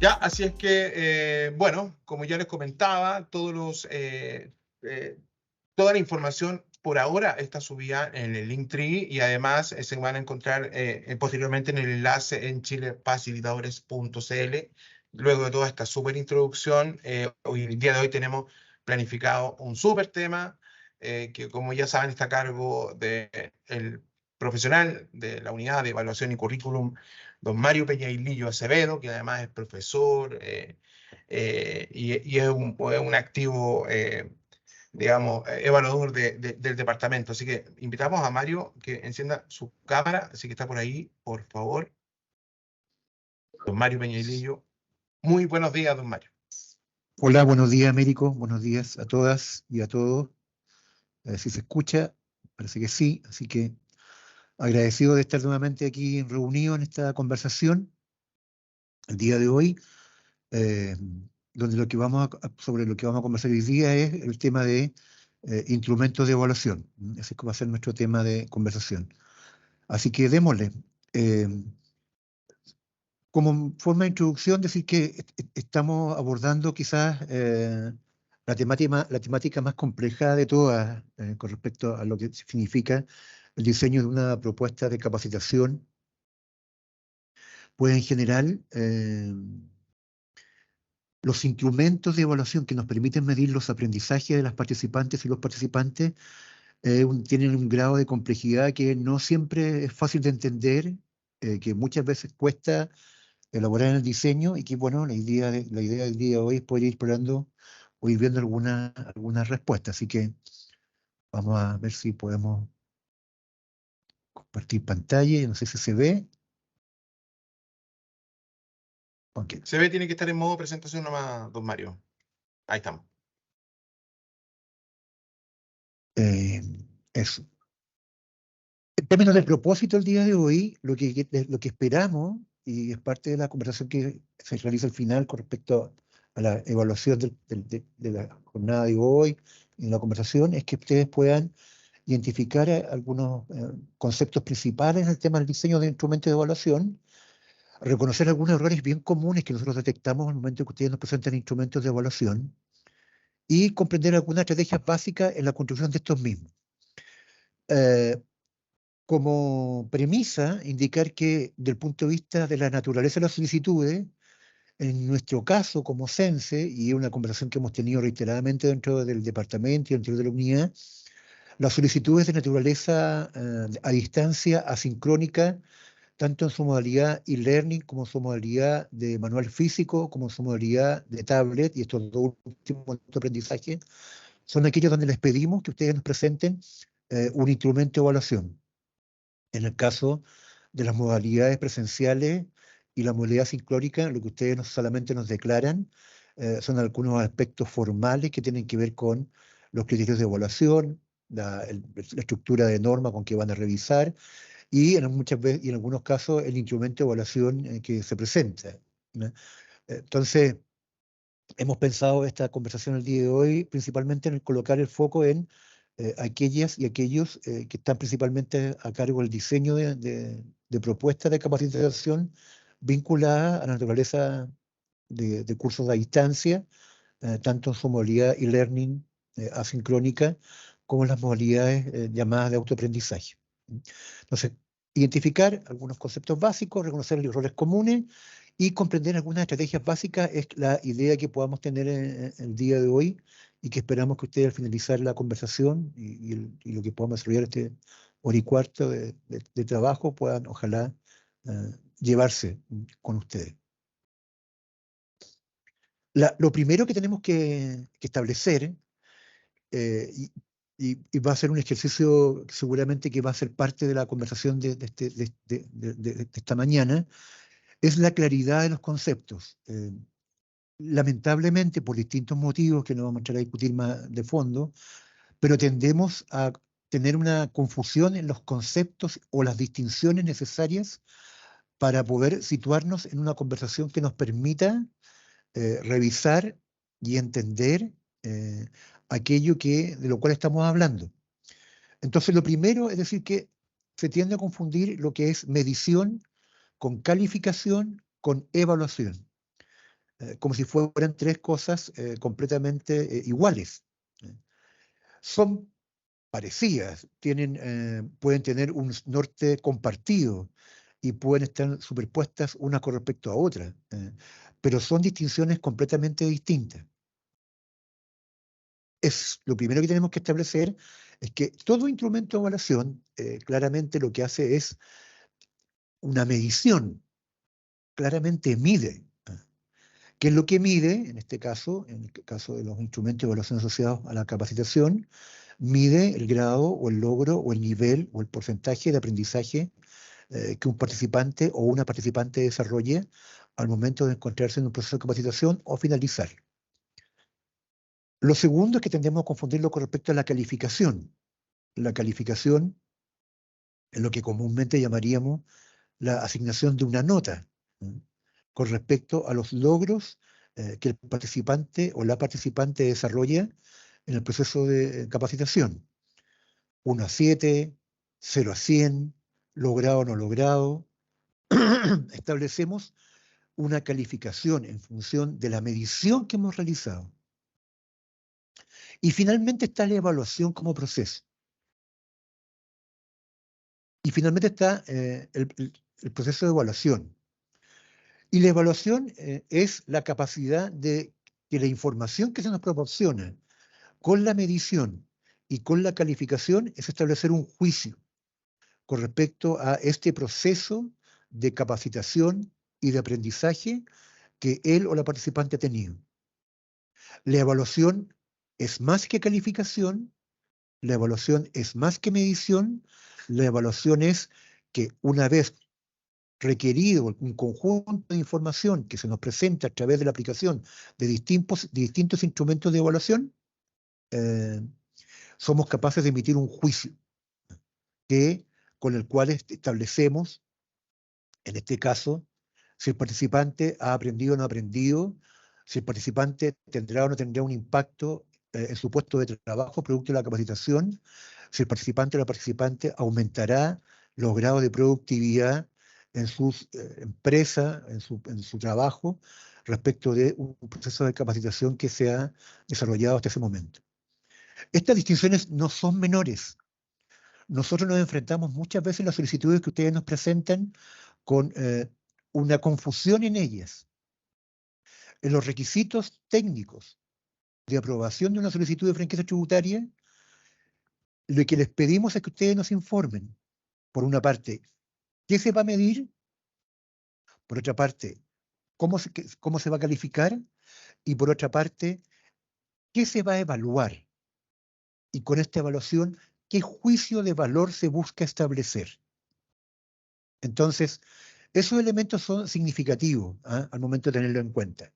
Ya, así es que, bueno, como ya les comentaba, toda la información por ahora está subida en el Linktree y además se van a encontrar posteriormente en el enlace en chilepacilitadores.cl. Luego de toda esta súper introducción, hoy, el día de hoy tenemos planificado un súper tema que, como ya saben, está a cargo del profesional de la unidad de evaluación y currículum, don Mario Peñailillo Acevedo, que además es profesor y es un activo, digamos, evaluador del departamento. Así que invitamos a Mario que encienda su cámara, así que está por ahí, por favor. Don Mario Peñailillo. Muy buenos días, don Mario. Hola, buenos días, Américo. Buenos días a todas y a todos. A ver si se escucha. Parece que sí. Así que agradecido de estar nuevamente aquí reunido en esta conversación el día de hoy, eh, donde sobre lo que vamos a conversar hoy día es el tema de instrumentos de evaluación. Ese va a ser nuestro tema de conversación. Así que démosle. Eh, Como forma de introducción, decir que estamos abordando quizás la temática más compleja de todas con respecto a lo que significa el diseño de una propuesta de capacitación. Pues en general, los instrumentos de evaluación que nos permiten medir los aprendizajes de las participantes y los participantes tienen un grado de complejidad que no siempre es fácil de entender, que muchas veces cuesta elaborar en el diseño y que, bueno, la idea del día de hoy es poder ir explorando o ir viendo algunas respuestas. Así que vamos a ver si podemos compartir pantalla. No sé si se ve. Okay. Se ve, tiene que estar en modo presentación nomás, don Mario. Ahí estamos. Eso. En términos del propósito del día de hoy, lo que esperamos, y es parte de la conversación que se realiza al final con respecto a la evaluación de la jornada de hoy, en la conversación, es que ustedes puedan identificar algunos conceptos principales en el tema del diseño de instrumentos de evaluación, reconocer algunos errores bien comunes que nosotros detectamos al momento que ustedes nos presentan instrumentos de evaluación y comprender algunas estrategias básicas en la construcción de estos mismos. Como premisa, indicar que, del punto de vista de la naturaleza de las solicitudes, en nuestro caso como CENSE, y una conversación que hemos tenido reiteradamente dentro del departamento y dentro de la unidad, las solicitudes de naturaleza a distancia, asincrónica, tanto en su modalidad e-learning como en su modalidad de manual físico, como en su modalidad de tablet, y estos dos últimos de aprendizaje, son aquellos donde les pedimos que ustedes nos presenten un instrumento de evaluación. En el caso de las modalidades presenciales y la modalidad sincrónica, lo que ustedes no solamente nos declaran son algunos aspectos formales que tienen que ver con los criterios de evaluación, la estructura de norma con que van a revisar y muchas veces, y en algunos casos el instrumento de evaluación que se presenta, ¿no? Entonces, hemos pensado esta conversación el día de hoy principalmente en colocar el foco en aquellas y aquellos que están principalmente a cargo del diseño de propuestas de capacitación vinculadas a la naturaleza de cursos a distancia, tanto en su modalidad e-learning asincrónica como en las modalidades llamadas de autoaprendizaje. Entonces, identificar algunos conceptos básicos, reconocer los errores comunes y comprender algunas estrategias básicas es la idea que podamos tener en el día de hoy y que esperamos que ustedes al finalizar la conversación y lo que podamos desarrollar este hora y cuarto de trabajo puedan, ojalá, llevarse con ustedes. Lo primero que tenemos que establecer, y va a ser un ejercicio seguramente que va a ser parte de la conversación de esta mañana, es la claridad de los conceptos. Lamentablemente, por distintos motivos que no vamos a entrar a discutir más de fondo, pero tendemos a tener una confusión en los conceptos o las distinciones necesarias para poder situarnos en una conversación que nos permita revisar y entender aquello de lo cual estamos hablando. Entonces, lo primero es decir que se tiende a confundir lo que es medición con calificación con evaluación. como si fueran tres cosas completamente iguales. Son parecidas, pueden tener un norte compartido y pueden estar superpuestas unas con respecto a otras, pero son distinciones completamente distintas. Lo primero que tenemos que establecer es que todo instrumento de evaluación claramente lo que hace es una medición, claramente mide. ¿Qué es lo que mide? En este caso, en el caso de los instrumentos de evaluación asociados a la capacitación, mide el grado o el logro o el nivel o el porcentaje de aprendizaje que un participante o una participante desarrolle al momento de encontrarse en un proceso de capacitación o finalizar. Lo segundo es que tendemos a confundirlo con respecto a la calificación. La calificación es lo que comúnmente llamaríamos la asignación de una nota, ¿no?, con respecto a los logros que el participante o la participante desarrolla en el proceso de capacitación. 1 a 7, 0 a 100, logrado o no logrado. Establecemos una calificación en función de la medición que hemos realizado. Y finalmente está la evaluación como proceso. Y finalmente está el proceso de evaluación. Y la evaluación es la capacidad de que la información que se nos proporciona con la medición y con la calificación es establecer un juicio con respecto a este proceso de capacitación y de aprendizaje que él o la participante ha tenido. La evaluación es más que calificación, la evaluación es más que medición, la evaluación es que una vez requerido un conjunto de información que se nos presenta a través de la aplicación de distintos instrumentos de evaluación, somos capaces de emitir un juicio con el cual establecemos, en este caso, si el participante ha aprendido o no ha aprendido, si el participante tendrá o no tendrá un impacto en su puesto de trabajo producto de la capacitación, si el participante o la participante aumentará los grados de productividad en sus empresas, en su trabajo, respecto de un proceso de capacitación que se ha desarrollado hasta ese momento. Estas distinciones no son menores. Nosotros nos enfrentamos muchas veces en las solicitudes que ustedes nos presentan con una confusión en ellas. En los requisitos técnicos de aprobación de una solicitud de franquicia tributaria, lo que les pedimos es que ustedes nos informen, por una parte, qué se va a medir, por otra parte, cómo se va a calificar, y por otra parte, qué se va a evaluar. Y con esta evaluación, qué juicio de valor se busca establecer. Entonces, esos elementos son significativos al momento de tenerlo en cuenta.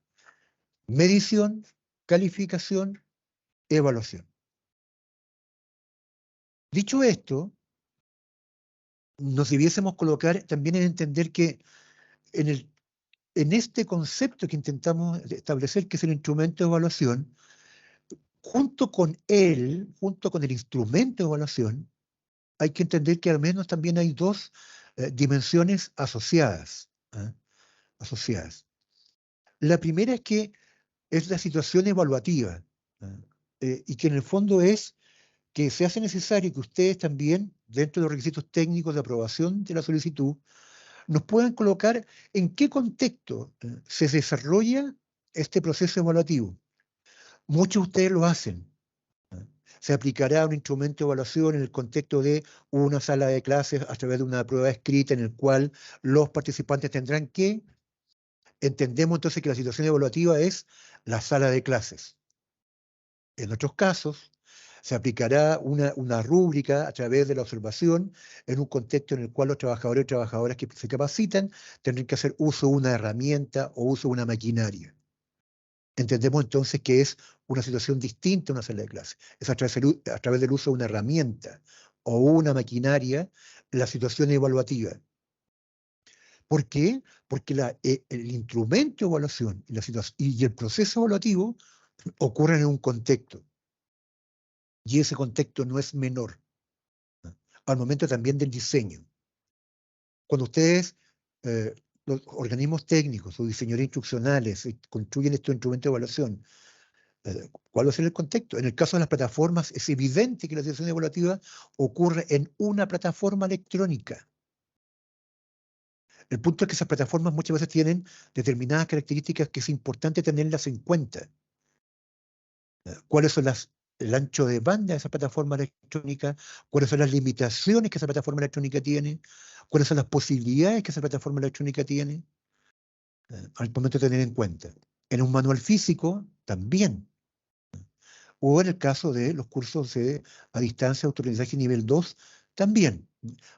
Medición, calificación, evaluación. Dicho esto, nos debiésemos colocar también en entender que en este concepto que intentamos establecer, que es el instrumento de evaluación, junto con el instrumento de evaluación, hay que entender que al menos también hay dos dimensiones asociadas. La primera es que es la situación evaluativa, y que en el fondo es que se hace necesario que ustedes también, dentro de los requisitos técnicos de aprobación de la solicitud, nos puedan colocar en qué contexto se desarrolla este proceso evaluativo. Muchos de ustedes lo hacen. Se aplicará un instrumento de evaluación en el contexto de una sala de clases a través de una prueba escrita en el cual los participantes tendrán que. Entendemos entonces que la situación evaluativa es la sala de clases. En otros casos, se aplicará una rúbrica a través de la observación en un contexto en el cual los trabajadores y trabajadoras que se capacitan tendrán que hacer uso de una herramienta o uso de una maquinaria. Entendemos entonces que es una situación distinta a una sala de clase. Es a través del uso de una herramienta o una maquinaria la situación evaluativa. ¿Por qué? Porque el instrumento de evaluación y el proceso evaluativo ocurren en un contexto. Y ese contexto no es menor, ¿no?, al momento también del diseño. Cuando ustedes los organismos técnicos o diseñadores instruccionales construyen estos instrumentos de evaluación, ¿cuál va a ser el contexto? En el caso de las plataformas, es evidente que la situación evaluativa ocurre en una plataforma electrónica. El punto es que esas plataformas muchas veces tienen determinadas características que es importante tenerlas en cuenta. ¿Cuáles son el ancho de banda de esa plataforma electrónica? ¿Cuáles son las limitaciones que esa plataforma electrónica tiene? ¿Cuáles son las posibilidades que esa plataforma electrónica tiene? Al momento de tener en cuenta. En un manual físico, también. O en el caso de los cursos a distancia, autoaprendizaje nivel 2, también.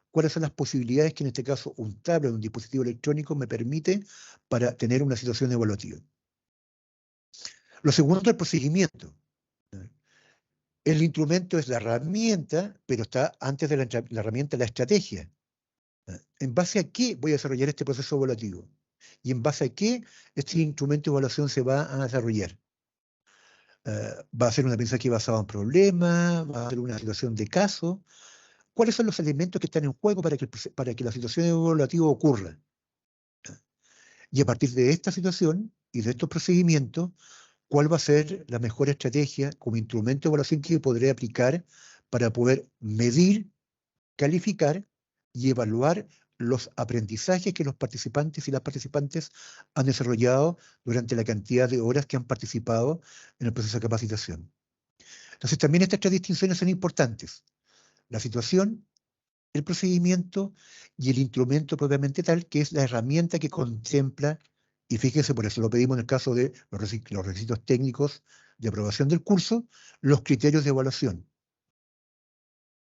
¿Cuáles son las posibilidades que en este caso un tablet o un dispositivo electrónico me permite para tener una situación evaluativa? Lo segundo es el procedimiento. El instrumento es la herramienta, pero está antes de la herramienta la estrategia. ¿En base a qué voy a desarrollar este proceso evaluativo? ¿Y en base a qué este instrumento de evaluación se va a desarrollar? ¿Va a ser un aprendizaje basado en problemas? ¿Va a ser una situación de caso? ¿Cuáles son los elementos que están en juego para que la situación evaluativa ocurra? Y a partir de esta situación y de estos procedimientos, ¿cuál va a ser la mejor estrategia como instrumento de evaluación que podré aplicar para poder medir, calificar y evaluar los aprendizajes que los participantes y las participantes han desarrollado durante la cantidad de horas que han participado en el proceso de capacitación? Entonces, también estas tres distinciones son importantes. La situación, el procedimiento y el instrumento propiamente tal, que es la herramienta que contempla, y fíjense, por eso lo pedimos en el caso de los requisitos técnicos de aprobación del curso, los criterios de evaluación,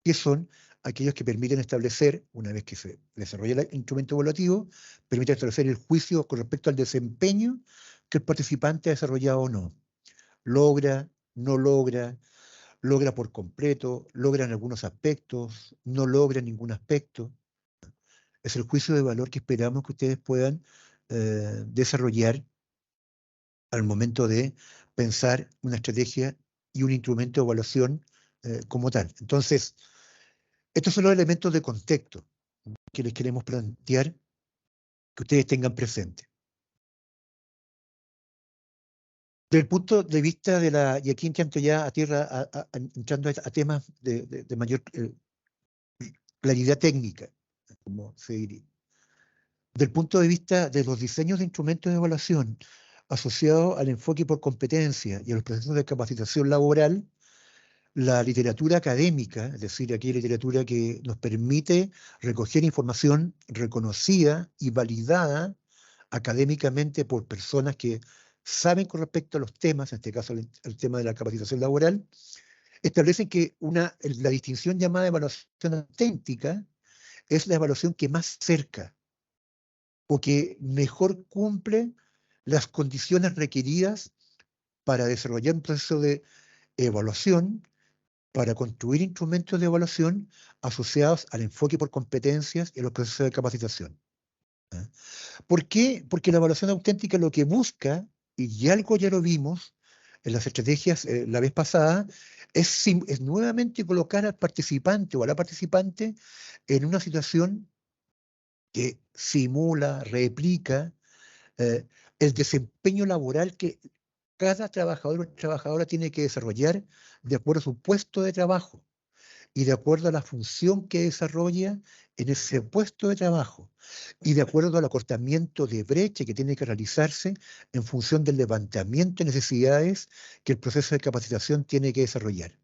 que son aquellos que permiten establecer, una vez que se desarrolla el instrumento evaluativo, permiten establecer el juicio con respecto al desempeño que el participante ha desarrollado o no. Logra, no logra, logra por completo, logra en algunos aspectos, no logra en ningún aspecto. Es el juicio de valor que esperamos que ustedes puedan desarrollar al momento de pensar una estrategia y un instrumento de evaluación como tal. Entonces, estos son los elementos de contexto que les queremos plantear que ustedes tengan presente. Desde el punto de vista de y aquí entrando ya a tierra, entrando a temas de mayor claridad técnica, como se diría. Desde el punto de vista de los diseños de instrumentos de evaluación asociados al enfoque por competencia y a los procesos de capacitación laboral, la literatura académica, es decir, aquella literatura que nos permite recoger información reconocida y validada académicamente por personas que saben con respecto a los temas, en este caso el tema de la capacitación laboral, establecen que la distinción llamada evaluación auténtica es la evaluación que más cerca o que mejor cumple las condiciones requeridas para desarrollar un proceso de evaluación, para construir instrumentos de evaluación asociados al enfoque por competencias y a los procesos de capacitación. ¿Por qué? Porque la evaluación auténtica lo que busca, y algo ya lo vimos en las estrategias la vez pasada, es nuevamente colocar al participante o a la participante en una situación que simula, replica el desempeño laboral que cada trabajador o trabajadora tiene que desarrollar de acuerdo a su puesto de trabajo y de acuerdo a la función que desarrolla en ese puesto de trabajo y de acuerdo al acortamiento de brecha que tiene que realizarse en función del levantamiento de necesidades que el proceso de capacitación tiene que desarrollar.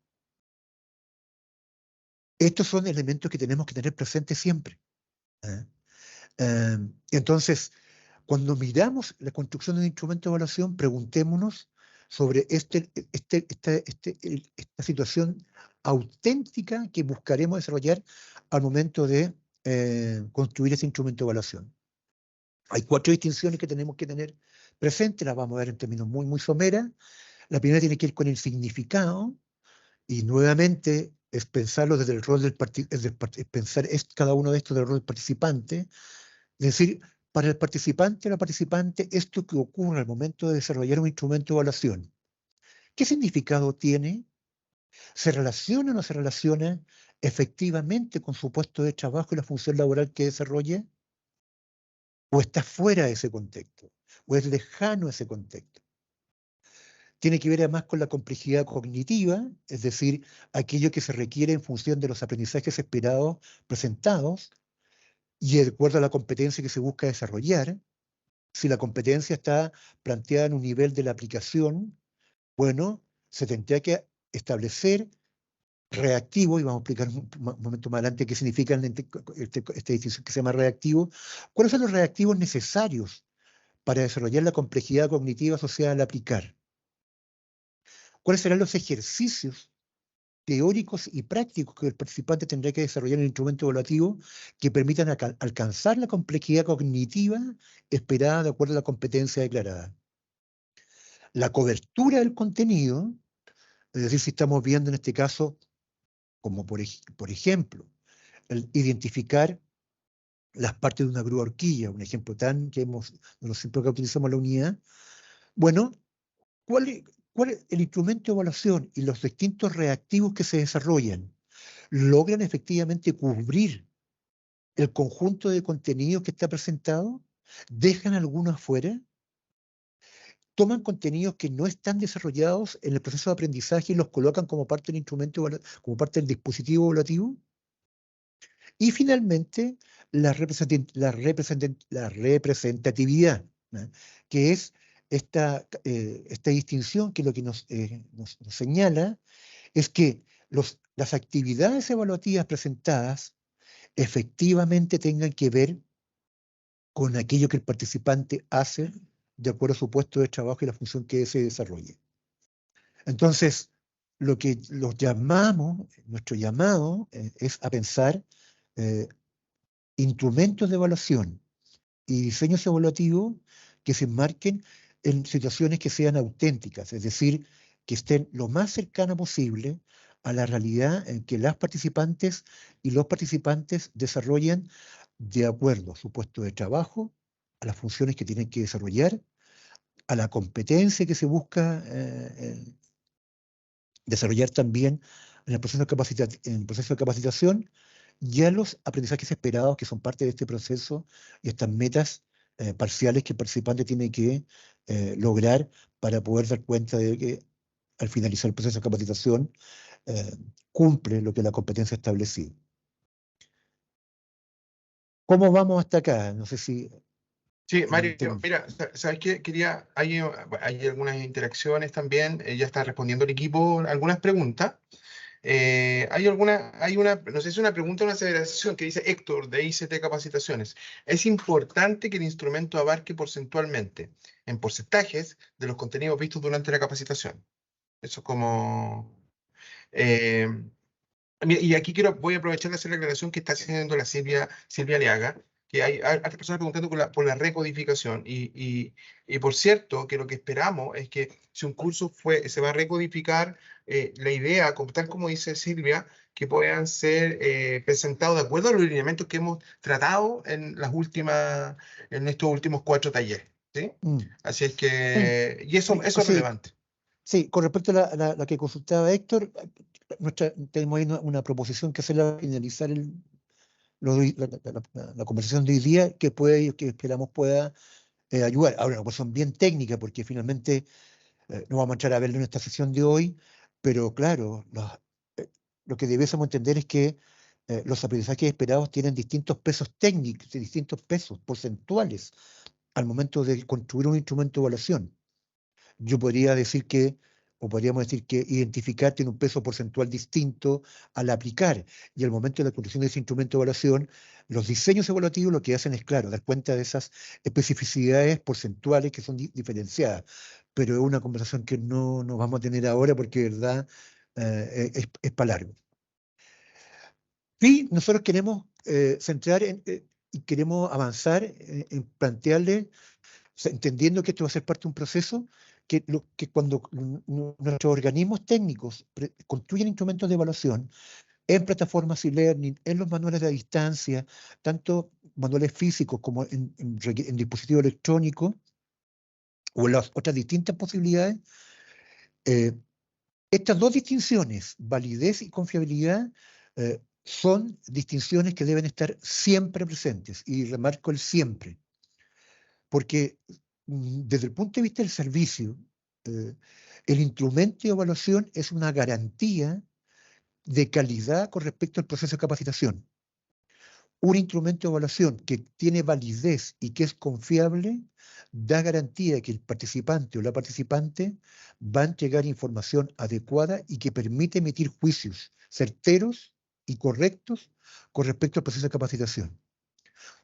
Estos son elementos que tenemos que tener presentes siempre. Entonces, cuando miramos la construcción de un instrumento de evaluación, preguntémonos sobre esta situación auténtica que buscaremos desarrollar al momento de construir ese instrumento de evaluación. Hay 4 distinciones que tenemos que tener presentes, las vamos a ver en términos muy, muy someras. La primera tiene que ir con el significado, y nuevamente es pensarlo desde el rol del pensar cada uno de estos del rol del participante. Es decir, para el participante o la participante, esto que ocurre al momento de desarrollar un instrumento de evaluación, ¿qué significado tiene? ¿Se relaciona o no se relaciona efectivamente con su puesto de trabajo y la función laboral que desarrolla? o está fuera de ese contexto, o es lejano a ese contexto. Tiene que ver además con la complejidad cognitiva, es decir, aquello que se requiere en función de los aprendizajes esperados presentados y de acuerdo a la competencia que se busca desarrollar. Si la competencia está planteada en un nivel de la aplicación, bueno, se tendría que establecer reactivo, y vamos a explicar un momento más adelante qué significa esta distinción que se llama reactivo. ¿Cuáles son los reactivos necesarios para desarrollar la complejidad cognitiva asociada al aplicar? ¿Cuáles serán los ejercicios teóricos y prácticos que el participante tendrá que desarrollar en el instrumento evaluativo que permitan alcanzar la complejidad cognitiva esperada de acuerdo a la competencia declarada? La cobertura del contenido, es decir, si estamos viendo en este caso, como por ejemplo, el identificar las partes de una grúa horquilla, un ejemplo que de los ejemplos que utilizamos en la unidad. Bueno, ¿cuál es el instrumento de evaluación y los distintos reactivos que se desarrollan logran efectivamente cubrir el conjunto de contenidos que está presentado? ¿Dejan algunos afuera? ¿Toman contenidos que no están desarrollados en el proceso de aprendizaje y los colocan como parte del instrumento, como parte del dispositivo evaluativo? Y finalmente, la representatividad, ¿no? Que es esta distinción que lo que nos señala es que las actividades evaluativas presentadas efectivamente tengan que ver con aquello que el participante hace de acuerdo a su puesto de trabajo y la función que se desarrolle. Entonces, lo que nuestro llamado es a pensar instrumentos de evaluación y diseños evaluativos que se enmarquen en situaciones que sean auténticas, es decir, que estén lo más cercana posible a la realidad en que las participantes y los participantes desarrollan de acuerdo a su puesto de trabajo, a las funciones que tienen que desarrollar, a la competencia que se busca desarrollar también en el proceso de capacitación y a los aprendizajes esperados que son parte de este proceso y estas metas parciales que el participante tiene que lograr para poder dar cuenta de que al finalizar el proceso de capacitación cumple lo que la competencia ha establecido. ¿Cómo vamos hasta acá? No sé si... Sí, Mario, mira, ¿sabes qué? Hay algunas interacciones también, ya está respondiendo el equipo algunas preguntas. Hay una, no sé si es una pregunta o una aseveración que dice Héctor de ICT Capacitaciones. Es importante que el instrumento abarque porcentualmente, en porcentajes, de los contenidos vistos durante la capacitación. Eso es como... eh, y aquí voy a aprovechar de hacer la aclaración que está haciendo la Silvia Leaga, que hay otras personas preguntando por la recodificación. Y por cierto, que lo que esperamos es que si un curso se va a recodificar, la idea, tal como dice Silvia, que puedan ser presentados de acuerdo a los lineamientos que hemos tratado en estos últimos 4 talleres. ¿Sí? Así es que, y eso es relevante. Sí, con respecto a la que consultaba Héctor, tenemos ahí una proposición que hacerla al finalizar la conversación de hoy día que esperamos pueda ayudar. Ahora, una cuestión bien técnica, porque finalmente no vamos a entrar a verlo en esta sesión de hoy, pero claro, lo que debiésemos entender es que los aprendizajes esperados tienen distintos pesos técnicos, distintos pesos porcentuales al momento de construir un instrumento de evaluación. Yo podría decir o podríamos decir que identificar tiene un peso porcentual distinto al aplicar. Y al momento de la construcción de ese instrumento de evaluación, los diseños evaluativos lo que hacen es, claro, dar cuenta de esas especificidades porcentuales que son diferenciadas. Pero es una conversación que no nos vamos a tener ahora porque, de verdad, es para largo. Y nosotros queremos centrar y queremos avanzar en plantearle, entendiendo que esto va a ser parte de un proceso, que cuando nuestros organismos técnicos construyen instrumentos de evaluación en plataformas e-learning, en los manuales de distancia, tanto manuales físicos como en dispositivos electrónicos o en las otras distintas posibilidades, estas dos distinciones, validez y confiabilidad, son distinciones que deben estar siempre presentes, y remarco el siempre. porque desde el punto de vista del servicio, el instrumento de evaluación es una garantía de calidad con respecto al proceso de capacitación. Un instrumento de evaluación que tiene validez y que es confiable da garantía de que el participante o la participante va a entregar información adecuada y que permite emitir juicios certeros y correctos con respecto al proceso de capacitación.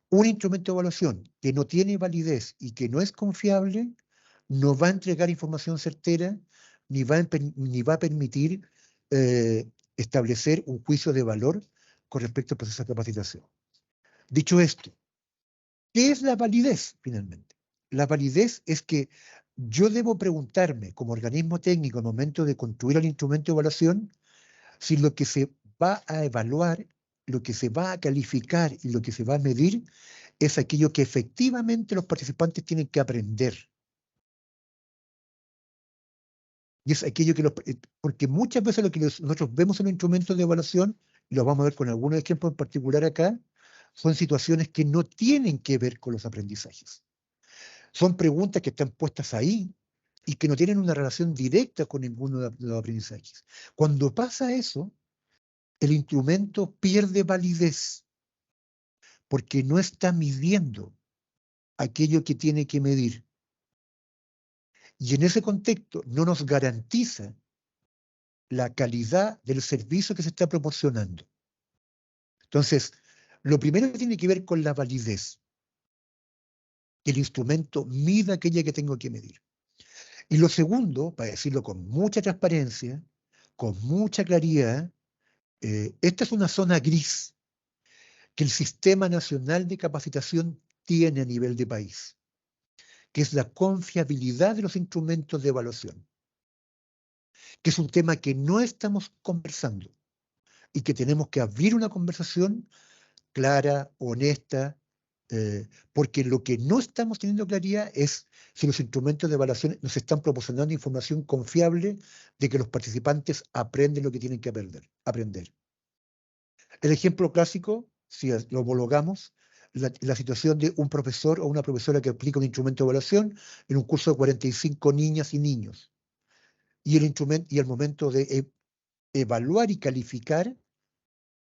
Un instrumento de evaluación que no tiene validez y que no es confiable no va a entregar información certera ni va a permitir establecer un juicio de valor con respecto al proceso de capacitación. Dicho esto, ¿qué es la validez finalmente? La validez es que yo debo preguntarme como organismo técnico al momento de construir el instrumento de evaluación si lo que se va a evaluar, lo que se va a calificar y lo que se va a medir es aquello que efectivamente los participantes tienen que aprender. Y es aquello que porque muchas veces lo que nosotros vemos en los instrumentos de evaluación, y lo vamos a ver con algunos ejemplos en particular acá, son situaciones que no tienen que ver con los aprendizajes. Son preguntas que están puestas ahí y que no tienen una relación directa con ninguno de los aprendizajes. Cuando pasa eso, el instrumento pierde validez porque no está midiendo aquello que tiene que medir. Y en ese contexto no nos garantiza la calidad del servicio que se está proporcionando. Entonces, lo primero que tiene que ver con la validez, que el instrumento mida aquella que tengo que medir. Y lo segundo, para decirlo con mucha transparencia, con mucha claridad, esta es una zona gris que el Sistema Nacional de Capacitación tiene a nivel de país, que es la confiabilidad de los instrumentos de evaluación, que es un tema que no estamos conversando y que tenemos que abrir una conversación clara, honesta, porque lo que no estamos teniendo claridad es si los instrumentos de evaluación nos están proporcionando información confiable de que los participantes aprenden lo que tienen que aprender. El ejemplo clásico, si lo homologamos, la situación de un profesor o una profesora que aplica un instrumento de evaluación en un curso de 45 niñas y niños. Y el momento de evaluar y calificar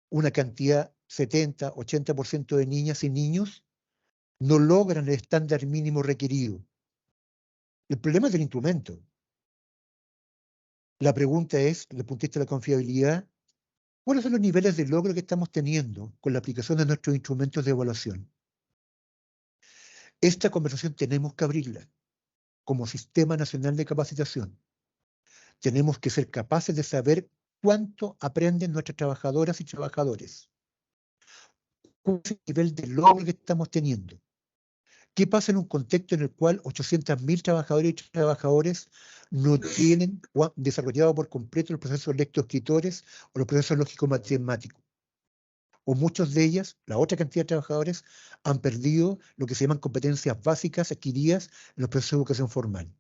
una cantidad 70, 80% de niñas y niños no logran el estándar mínimo requerido. El problema es del instrumento. La pregunta es, desde el punto de vista de la confiabilidad, ¿cuáles son los niveles de logro que estamos teniendo con la aplicación de nuestros instrumentos de evaluación? Esta conversación tenemos que abrirla como Sistema Nacional de Capacitación. Tenemos que ser capaces de saber cuánto aprenden nuestras trabajadoras y trabajadores. ¿Cuál es el nivel de logro que estamos teniendo? ¿Qué pasa en un contexto en el cual 800.000 trabajadores y trabajadores no tienen desarrollado por completo los procesos lectoescritores o los procesos lógico-matemáticos? O muchos de ellas, la otra cantidad de trabajadores, han perdido lo que se llaman competencias básicas adquiridas en los procesos de educación formal.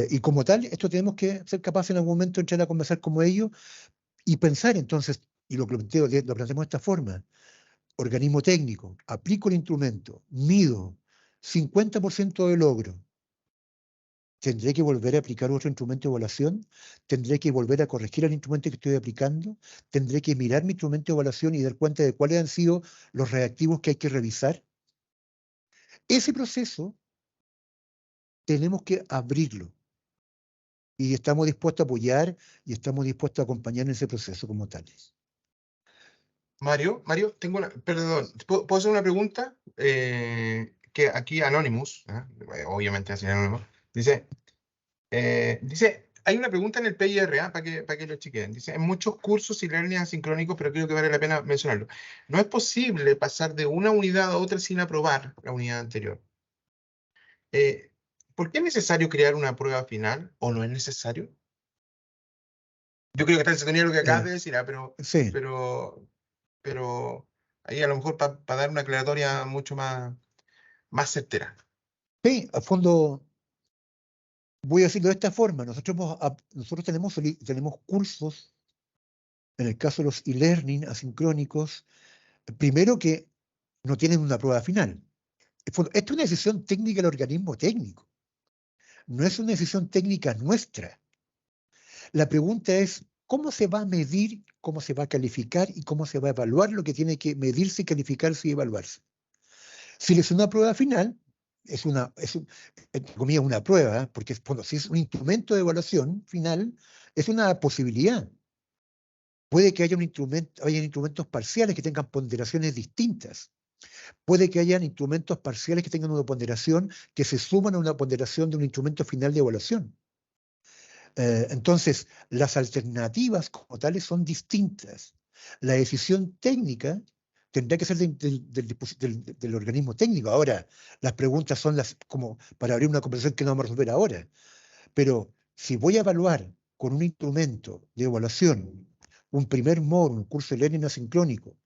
Y como tal, esto tenemos que ser capaces en algún momento de entrar a conversar como ellos y pensar entonces, y lo planteamos de esta forma: organismo técnico, aplico el instrumento, mido 50% de logro. ¿Tendré que volver a aplicar otro instrumento de evaluación? ¿Tendré que volver a corregir el instrumento que estoy aplicando? ¿Tendré que mirar mi instrumento de evaluación y dar cuenta de cuáles han sido los reactivos que hay que revisar? Ese proceso tenemos que abrirlo. Y estamos dispuestos a apoyar y estamos dispuestos a acompañar en ese proceso como tales. Mario, tengo perdón, ¿puedo hacer una pregunta? Que aquí Anonymous, obviamente así Anonymous, dice, hay una pregunta en el PIR, para que lo chequen. Dice, en muchos cursos y learning asincrónicos, pero creo que vale la pena mencionarlo. No es posible pasar de una unidad a otra sin aprobar la unidad anterior. ¿Por qué es necesario crear una prueba final o no es necesario? Yo creo que está entretenido lo que acabas de decir, Sí. pero ahí a lo mejor para dar una aclaratoria mucho más certera. Sí, a fondo, voy a decirlo de esta forma. Nosotros tenemos cursos, en el caso de los e-learning asincrónicos, primero que no tienen una prueba final. esta es una decisión técnica del organismo técnico, no es una decisión técnica nuestra. La pregunta es, ¿cómo se va a medir, cómo se va a calificar y cómo se va a evaluar lo que tiene que medirse, calificarse y evaluarse? Si es una prueba final, entre comillas, una prueba, porque bueno, si es un instrumento de evaluación final, es una posibilidad. Puede que haya hayan instrumentos parciales que tengan ponderaciones distintas. Puede que hayan instrumentos parciales que tengan una ponderación que se suman a una ponderación de un instrumento final de evaluación. Entonces, las alternativas como tales son distintas. La decisión técnica tendrá que ser del organismo técnico. Ahora, las preguntas son como para abrir una conversación que no vamos a resolver ahora. Pero si voy a evaluar con un instrumento de evaluación un primer módulo, un curso de learning asincrónico,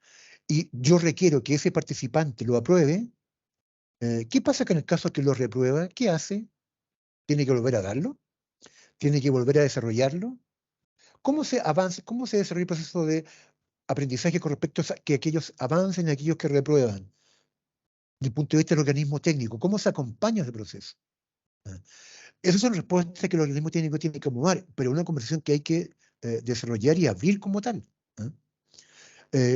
y yo requiero que ese participante lo apruebe, ¿qué pasa que en el caso que lo reprueba? ¿Qué hace? ¿Tiene que volver a darlo? ¿Tiene que volver a desarrollarlo? ¿Cómo se avanza, cómo se desarrolla el proceso de aprendizaje con respecto a que aquellos avancen y aquellos que reprueban? Desde el punto de vista del organismo técnico, ¿cómo se acompaña ese proceso? ¿Ah? Esas son respuestas que el organismo técnico tiene que tomar, pero una conversación que hay que desarrollar y abrir como tal. ¿Ah?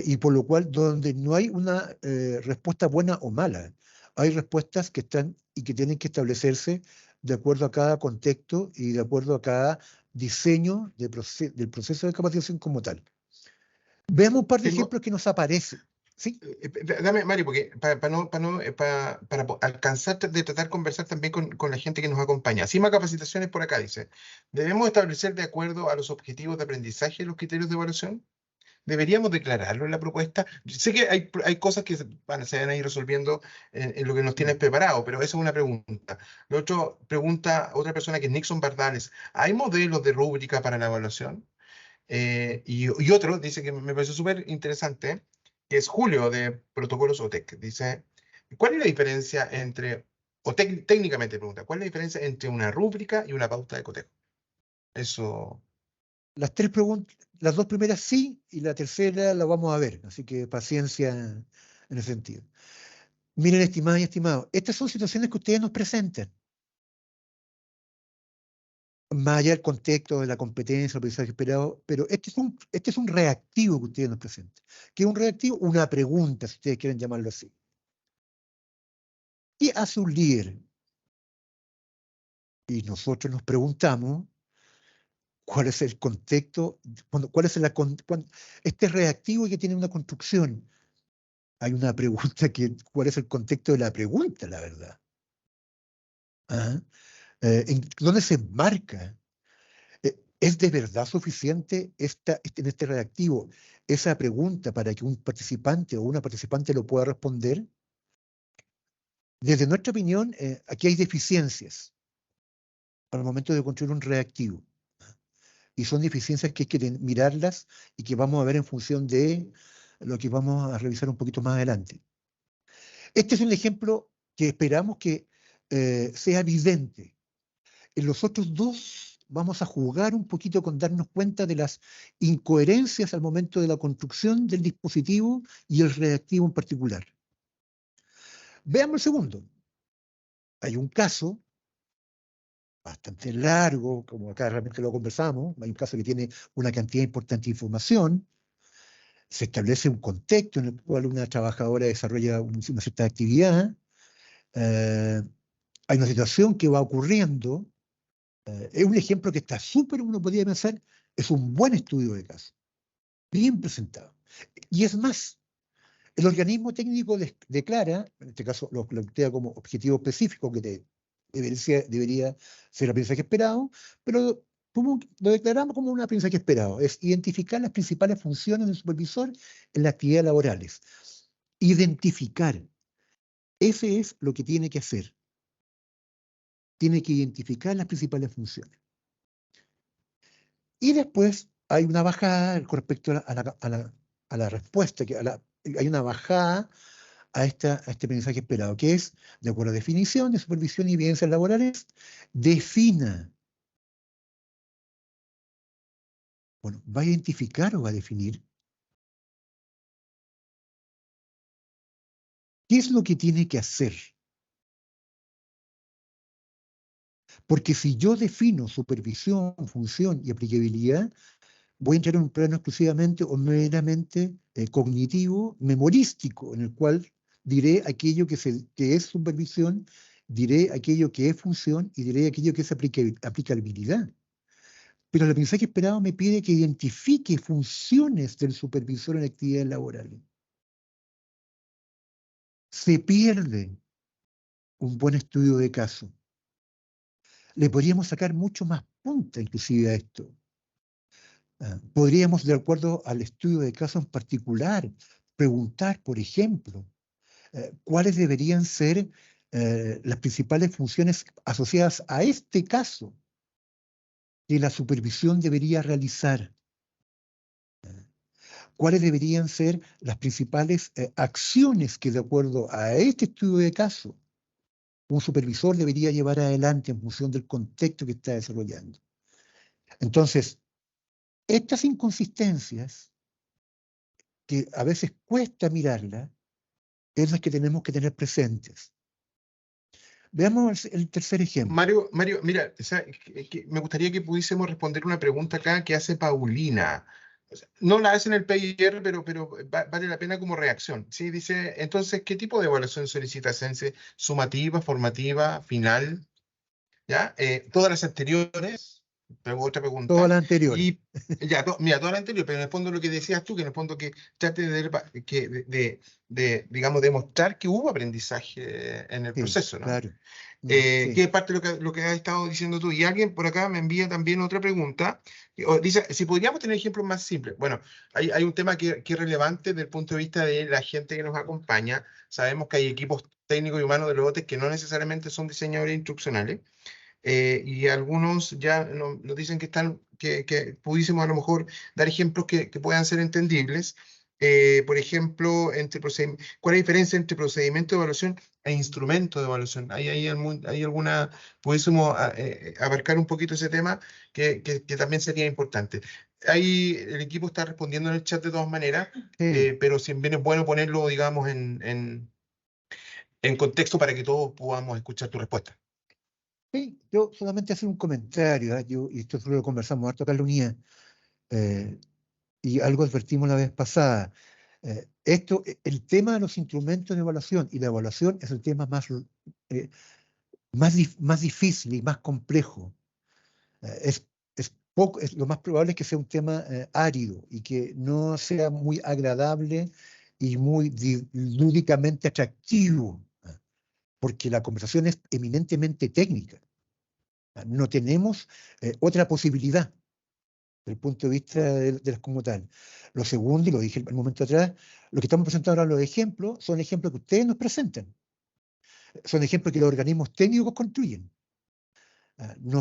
Y por lo cual, donde no hay una respuesta buena o mala, hay respuestas que están y que tienen que establecerse de acuerdo a cada contexto y de acuerdo a cada diseño del proceso de capacitación como tal. Veamos un par de Tengo, ejemplos que nos aparecen. ¿Sí? Dame, Mario, porque para alcanzar de tratar de conversar también con la gente que nos acompaña. Cima Capacitaciones por acá dice, ¿debemos establecer de acuerdo a los objetivos de aprendizaje los criterios de evaluación? ¿Deberíamos declararlo en la propuesta? Sé que hay cosas que se van a ir resolviendo en lo que nos tienes Mm. preparado, pero esa es una pregunta. Lo otro, pregunta otra persona que es Nixon Bardales, ¿hay modelos de rúbrica para la evaluación? Y otro dice que me pareció súper interesante, que es Julio de Protocolos OTEC. Dice, ¿cuál es la diferencia entre, técnicamente pregunta, ¿cuál es la diferencia entre una rúbrica y una pauta de cotejo? Eso. Las tres preguntas, las dos primeras sí, y la tercera la vamos a ver, así que paciencia en ese sentido. Miren, estimadas y estimados, estas son situaciones que ustedes nos presentan. Más allá del contexto de la competencia, el aprendizaje esperado, pero este es un reactivo que ustedes nos presentan. ¿Qué es un reactivo? Una pregunta, si ustedes quieren llamarlo así. ¿Qué hace un líder? Y nosotros nos preguntamos cuál es el contexto, cuál es este reactivo que tiene una construcción. Hay una pregunta ¿cuál es el contexto de la pregunta, la verdad? ¿Ah? ¿Dónde se enmarca? ¿Es de verdad suficiente en este reactivo esa pregunta para que un participante o una participante lo pueda responder? Desde nuestra opinión, aquí hay deficiencias al momento de construir un reactivo. Y son deficiencias que hay que mirarlas y que vamos a ver en función de lo que vamos a revisar un poquito más adelante. Este es un ejemplo que esperamos que sea evidente. En los otros dos vamos a jugar un poquito con darnos cuenta de las incoherencias al momento de la construcción del dispositivo y el reactivo en particular. Veamos el segundo. Hay un caso bastante largo, como acá realmente lo conversamos, hay un caso que tiene una cantidad importante de información, se establece un contexto en el cual una trabajadora desarrolla una cierta actividad, hay una situación que va ocurriendo, es un ejemplo que está súper, uno podría pensar, es un buen estudio de caso, bien presentado. Y es más, el organismo técnico declara, en este caso lo plantea como objetivo específico que debería ser el aprendizaje esperado, pero lo declaramos como un aprendizaje esperado, es identificar las principales funciones del supervisor en las actividades laborales. Identificar, ese es lo que tiene que hacer. Tiene que identificar las principales funciones. Y después hay una bajada con respecto a la respuesta, hay una bajada a este aprendizaje esperado, que es, de acuerdo a definición de supervisión y evidencias laborales, defina. Bueno, ¿va a identificar o va a definir? ¿Qué es lo que tiene que hacer? Porque si yo defino supervisión, función y aplicabilidad, voy a entrar en un plano exclusivamente o meramente cognitivo, memorístico, en el cual diré aquello que es supervisión, diré aquello que es función y diré aquello que es aplicabilidad. Pero el aprendizaje esperado me pide que identifique funciones del supervisor en actividades laborales. Se pierde un buen estudio de caso. Le podríamos sacar mucho más punta inclusive a esto. Podríamos, de acuerdo al estudio de caso en particular, preguntar, por ejemplo, cuáles deberían ser las principales funciones asociadas a este caso que la supervisión debería realizar. ¿Cuáles deberían ser las principales acciones que, de acuerdo a este estudio de caso, un supervisor debería llevar adelante en función del contexto que está desarrollando? Entonces, estas inconsistencias, que a veces cuesta mirarlas, es las que tenemos que tener presentes. Veamos el tercer ejemplo. Mario, mira, o sea, me gustaría que pudiésemos responder una pregunta acá que hace Paulina. O sea, no la hace en el PIR, pero vale la pena como reacción. ¿Sí? Dice, entonces, ¿qué tipo de evaluación solicita Sense? ¿Sumativa, formativa, final? ¿Ya? Todas las anteriores, otra Todas pregunta, las anteriores. y ya, mira, todas las anteriores, pero en el fondo lo que decías tú, que en el fondo que trate de, digamos, demostrar que hubo aprendizaje en el Sí, proceso, ¿no? claro. Que Sí. es parte de lo que has estado diciendo tú. Y alguien por acá me envía también otra pregunta. Dice, si podríamos tener ejemplos más simples. Bueno, hay un tema que es relevante desde el punto de vista de la gente que nos acompaña. Sabemos que hay equipos técnicos y humanos de robots que no necesariamente son diseñadores instruccionales. Y algunos ya nos dicen que que pudiésemos a lo mejor dar ejemplos que puedan ser entendibles. Por ejemplo, ¿cuál es la diferencia entre procedimiento de evaluación e instrumento de evaluación? ¿Hay alguna, pudiésemos abarcar un poquito ese tema que también sería importante? Ahí el equipo está respondiendo en el chat de todas maneras, Sí. pero siempre es bueno ponerlo, digamos, en contexto para que todos podamos escuchar tu respuesta. Sí, yo solamente hacer un comentario, y esto lo conversamos harto acá en la unidad, y algo advertimos la vez pasada. El tema de los instrumentos de evaluación y la evaluación es el tema más difícil y más complejo. Lo más probable es que sea un tema árido y que no sea muy agradable y muy lúdicamente atractivo, porque la conversación es eminentemente técnica. No tenemos otra posibilidad desde el punto de vista de las como tal. Lo segundo, y lo dije un momento atrás, lo que estamos presentando ahora, los ejemplos, son ejemplos que ustedes nos presentan. Son ejemplos que los organismos técnicos construyen.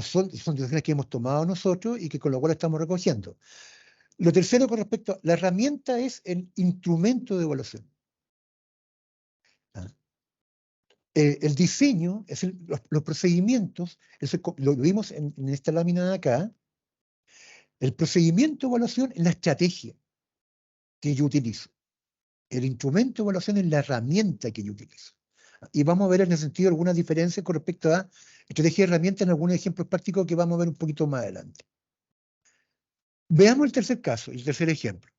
Son decisiones que hemos tomado nosotros y que con lo cual estamos recogiendo. Lo tercero, con respecto a la herramienta, es el instrumento de evaluación. El diseño, los procedimientos, lo vimos en esta lámina de acá. El procedimiento de evaluación es la estrategia que yo utilizo. El instrumento de evaluación es la herramienta que yo utilizo. Y vamos a ver en ese sentido algunas diferencias con respecto a estrategia y herramienta en algunos ejemplos prácticos que vamos a ver un poquito más adelante. Veamos el tercer caso, el tercer ejemplo.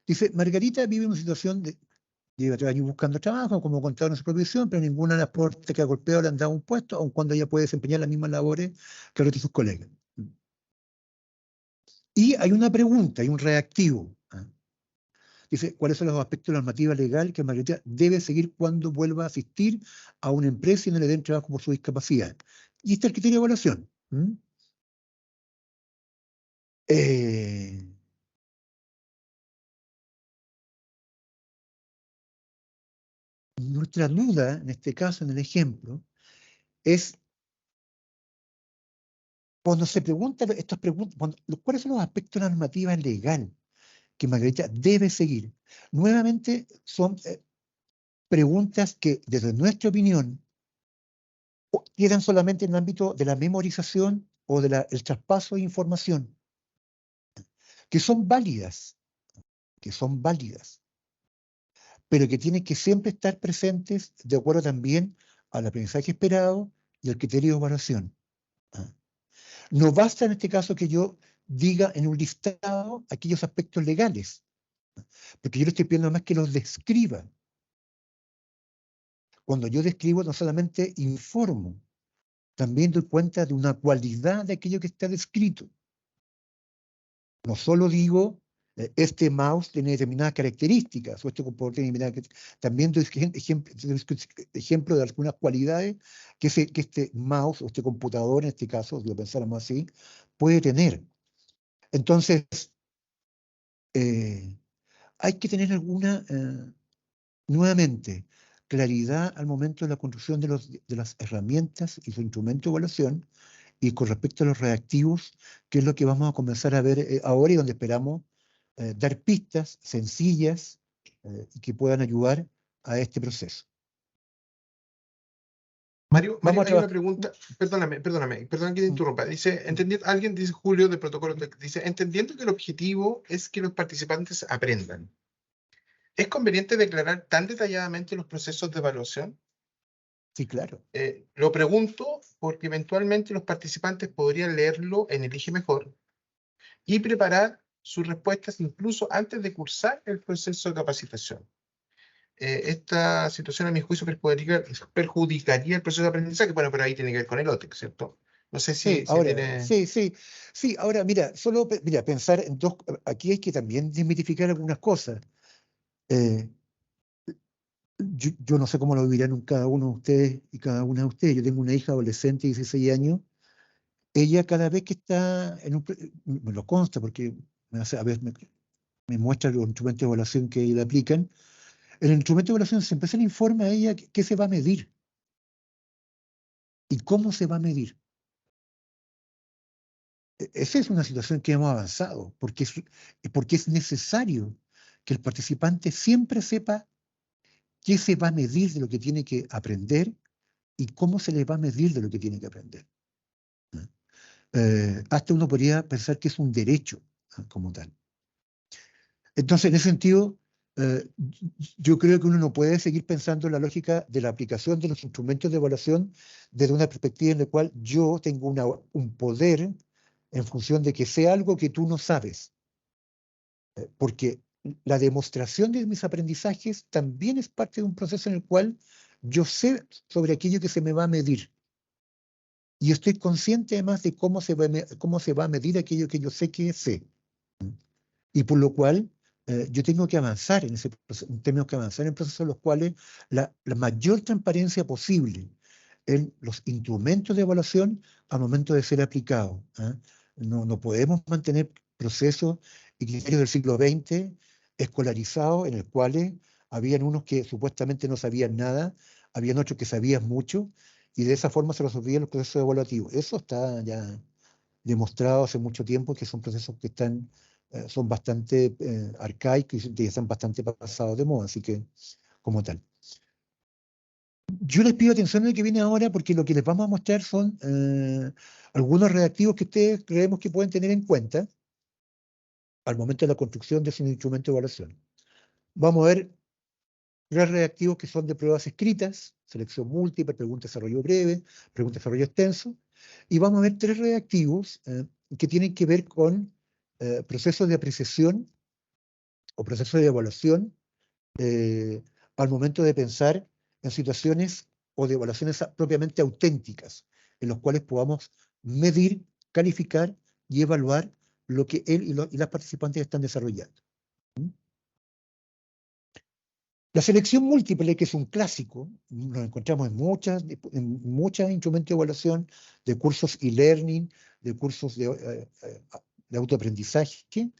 Dice, Margarita vive una situación de lleva 3 años buscando trabajo, como contado en su profesión, pero ninguna de las puertas que ha golpeado le han dado un puesto, aun cuando ella puede desempeñar las mismas labores que los de sus colegas. Y hay una pregunta, hay un reactivo. Dice, ¿cuáles son los aspectos de la normativa legal que Margarita debe seguir cuando vuelva a asistir a una empresa y no le den trabajo por su discapacidad? Y este es el criterio de evaluación. Nuestra duda, en este caso, en el ejemplo, es cuando se preguntan estas preguntas, ¿cuáles son los aspectos de la normativa legal que Margarita debe seguir? Nuevamente son preguntas que, desde nuestra opinión, quedan solamente en el ámbito de la memorización o del traspaso de información, que son válidas, pero que tienen que siempre estar presentes de acuerdo también al aprendizaje esperado y al criterio de evaluación. ¿Ah? No basta en este caso que yo diga en un listado aquellos aspectos legales, porque yo le estoy pidiendo más que los describa. Cuando yo describo, no solamente informo, también doy cuenta de una cualidad de aquello que está descrito. No solo digo, este mouse tiene determinadas características, o este computador tiene determinadas características. También doy ejemplo de algunas cualidades que este mouse o este computador, en este caso, si lo pensáramos así, puede tener. Entonces, hay que tener nuevamente, claridad al momento de la construcción de las herramientas y su instrumento de evaluación, y con respecto a los reactivos, que es lo que vamos a comenzar a ver ahora y donde esperamos dar pistas sencillas y que puedan ayudar a este proceso. Mario, Vamos a hay una trabajar. pregunta, perdóname que te interrumpa. Dice, alguien dice, Julio de Protocolo, dice, entendiendo que el objetivo es que los participantes aprendan, ¿es conveniente declarar tan detalladamente los procesos de evaluación? Sí, claro. Lo pregunto porque eventualmente los participantes podrían leerlo en Elige Mejor y preparar sus respuestas incluso antes de cursar el proceso de capacitación. Esta situación, a mi juicio, perjudicaría el proceso de aprendizaje. Bueno, pero ahí tiene que ver con el OTEC, ¿cierto? No sé Sí, si ahora, tiene... sí, ahora, mira, mira, pensar en dos, aquí hay que también desmitificar algunas cosas. Yo no sé cómo lo vivirán cada uno de ustedes y cada una de ustedes. Yo tengo una hija adolescente de 16 años. Ella cada vez que está me lo consta porque a veces me muestra los instrumentos de evaluación que le aplican. En el instrumento de evaluación siempre se le informa a ella qué se va a medir y cómo se va a medir. Esa es una situación que hemos avanzado, porque es necesario que el participante siempre sepa qué se va a medir de lo que tiene que aprender y cómo se le va a medir de lo que tiene que aprender. Hasta uno podría pensar que es un derecho como tal. Entonces, en ese sentido, yo creo que uno no puede seguir pensando en la lógica de la aplicación de los instrumentos de evaluación desde una perspectiva en la cual yo tengo un poder en función de que sea algo que tú no sabes. Porque la demostración de mis aprendizajes también es parte de un proceso en el cual yo sé sobre aquello que se me va a medir. Y estoy consciente además de cómo se va a medir aquello que yo sé que sé. Y por lo cual yo tengo que avanzar en ese proceso, tengo que avanzar en procesos en los cuales la mayor transparencia posible en los instrumentos de evaluación al momento de ser aplicados. No podemos mantener procesos y criterios del siglo XX escolarizados en los cuales habían unos que supuestamente no sabían nada, habían otros que sabían mucho, y de esa forma se resolvían los procesos evaluativos. Eso está ya demostrado hace mucho tiempo que son procesos que son bastante arcaicos y están bastante pasados de moda, así que como tal. Yo les pido atención a lo que viene ahora porque lo que les vamos a mostrar son algunos reactivos que ustedes creemos que pueden tener en cuenta al momento de la construcción de su instrumento de evaluación. Vamos a ver 3 reactivos que son de pruebas escritas, selección múltiple, pregunta de desarrollo breve, pregunta de desarrollo extenso, y vamos a ver 3 reactivos que tienen que ver con procesos de apreciación o procesos de evaluación al momento de pensar en situaciones o de evaluaciones propiamente auténticas, en los cuales podamos medir, calificar y evaluar lo que él y las participantes están desarrollando. La selección múltiple, que es un clásico, nos encontramos en muchos instrumentos de evaluación, de cursos e-learning, de cursos de autoaprendizaje.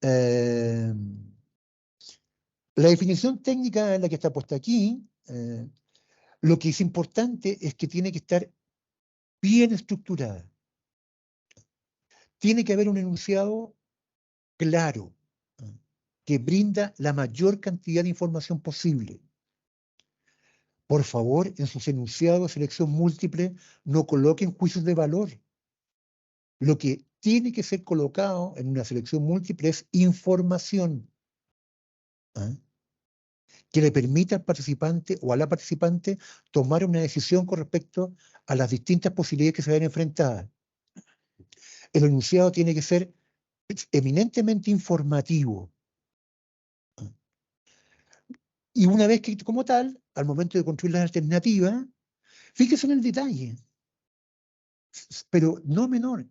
La definición técnica en la que está puesta aquí, lo que es importante es que tiene que estar bien estructurada. Tiene que haber un enunciado claro, que brinda la mayor cantidad de información posible. Por favor, en sus enunciados de selección múltiple, no coloquen juicios de valor. Lo que tiene que ser colocado en una selección múltiple es información. que le permita al participante o a la participante tomar una decisión con respecto a las distintas posibilidades que se ven enfrentadas. El enunciado tiene que ser eminentemente informativo. Y una vez que, como tal, al momento de construir las alternativas, fíjese en el detalle, pero no menor.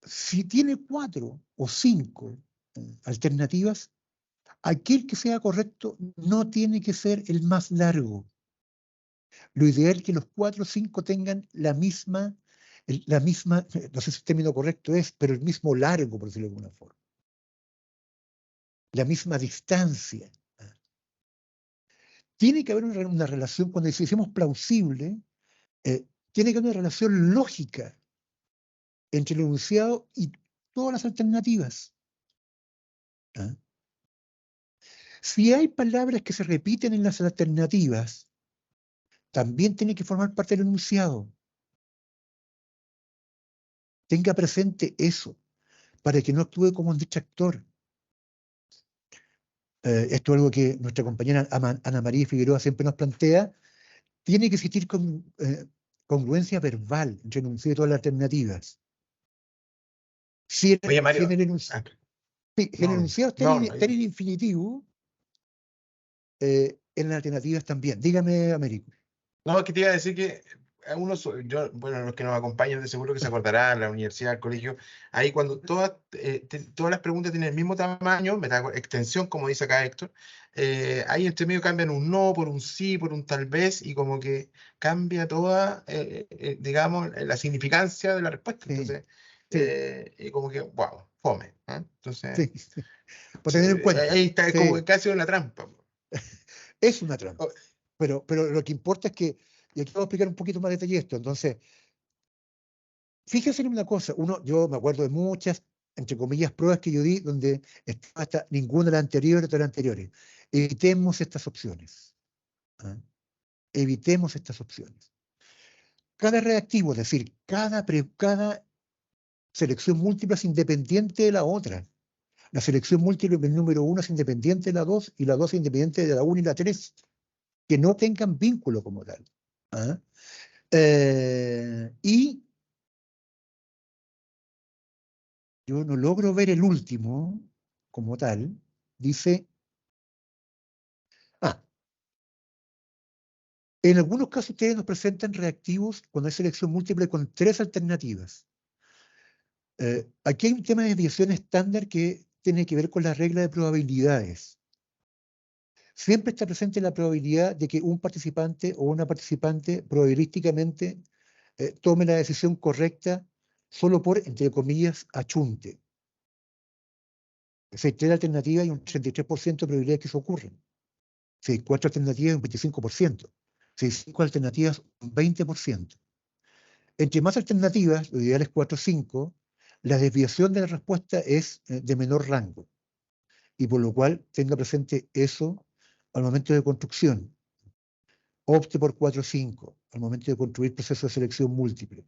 Si tiene 4 o 5 alternativas, aquel que sea correcto no tiene que ser el más largo. Lo ideal es que los 4 o 5 tengan la misma, no sé si el término correcto es, pero el mismo largo, por decirlo de alguna forma. La misma distancia. Tiene que haber una relación, cuando decimos plausible, tiene que haber una relación lógica entre el enunciado y todas las alternativas. ¿Ah? Si hay palabras que se repiten en las alternativas, también tiene que formar parte del enunciado. Tenga presente eso, para que no actúe como un distractor. Esto es algo que nuestra compañera Ana María Figueroa siempre nos plantea. Tiene que existir congruencia verbal entre el enunciado y todas las alternativas. Si Oye, en Mario. el No, enunciado está no, no. en infinitivo, en las alternativas también. Dígame, Américo. No, es que te iba a decir que a uno, bueno, los que nos acompañan de seguro que se acordarán, la universidad, el colegio, ahí cuando todas las preguntas tienen el mismo tamaño, extensión, como dice acá Héctor, ahí entre medio cambian un no por un sí, por un tal vez, y como que cambia toda, digamos, la significancia de la respuesta. Sí, Entonces, sí, y como que, wow, fome. Entonces, sí. Por tener en cuenta. ahí está, es como Sí, casi una trampa. es una trampa. Oh, Pero lo que importa es que, y aquí voy a explicar un poquito más detalle esto. Entonces, fíjense en una cosa, yo me acuerdo de muchas, entre comillas, pruebas que yo di, donde estaba hasta ninguna de las anteriores de las anteriores. Evitemos estas opciones. ¿Ah? Evitemos estas opciones. Cada reactivo, es decir, cada selección múltiple es independiente de la otra. La selección múltiple del número 1 es independiente de la 2 y la 2 es independiente de la 1 y la 3, que no tengan vínculo como tal. ¿Ah? Y yo no logro ver el último como tal. Dice, ah, en algunos casos ustedes nos presentan reactivos cuando hay selección múltiple con 3 alternativas. Aquí hay un tema de desviación estándar que tiene que ver con la regla de probabilidades. Siempre está presente la probabilidad de que un participante o una participante probabilísticamente tome la decisión correcta solo por, entre comillas, achunte. Si hay 3 alternativas, hay un 33% de probabilidad de que eso ocurra. Si hay 4 alternativas, un 25%. Si hay 5 alternativas, un 20%. Entre más alternativas, lo ideal es 4 o 5, la desviación de la respuesta es de menor rango. Y por lo cual tenga presente eso al momento de construcción. Opte por 4 o 5 al momento de construir procesos de selección múltiple.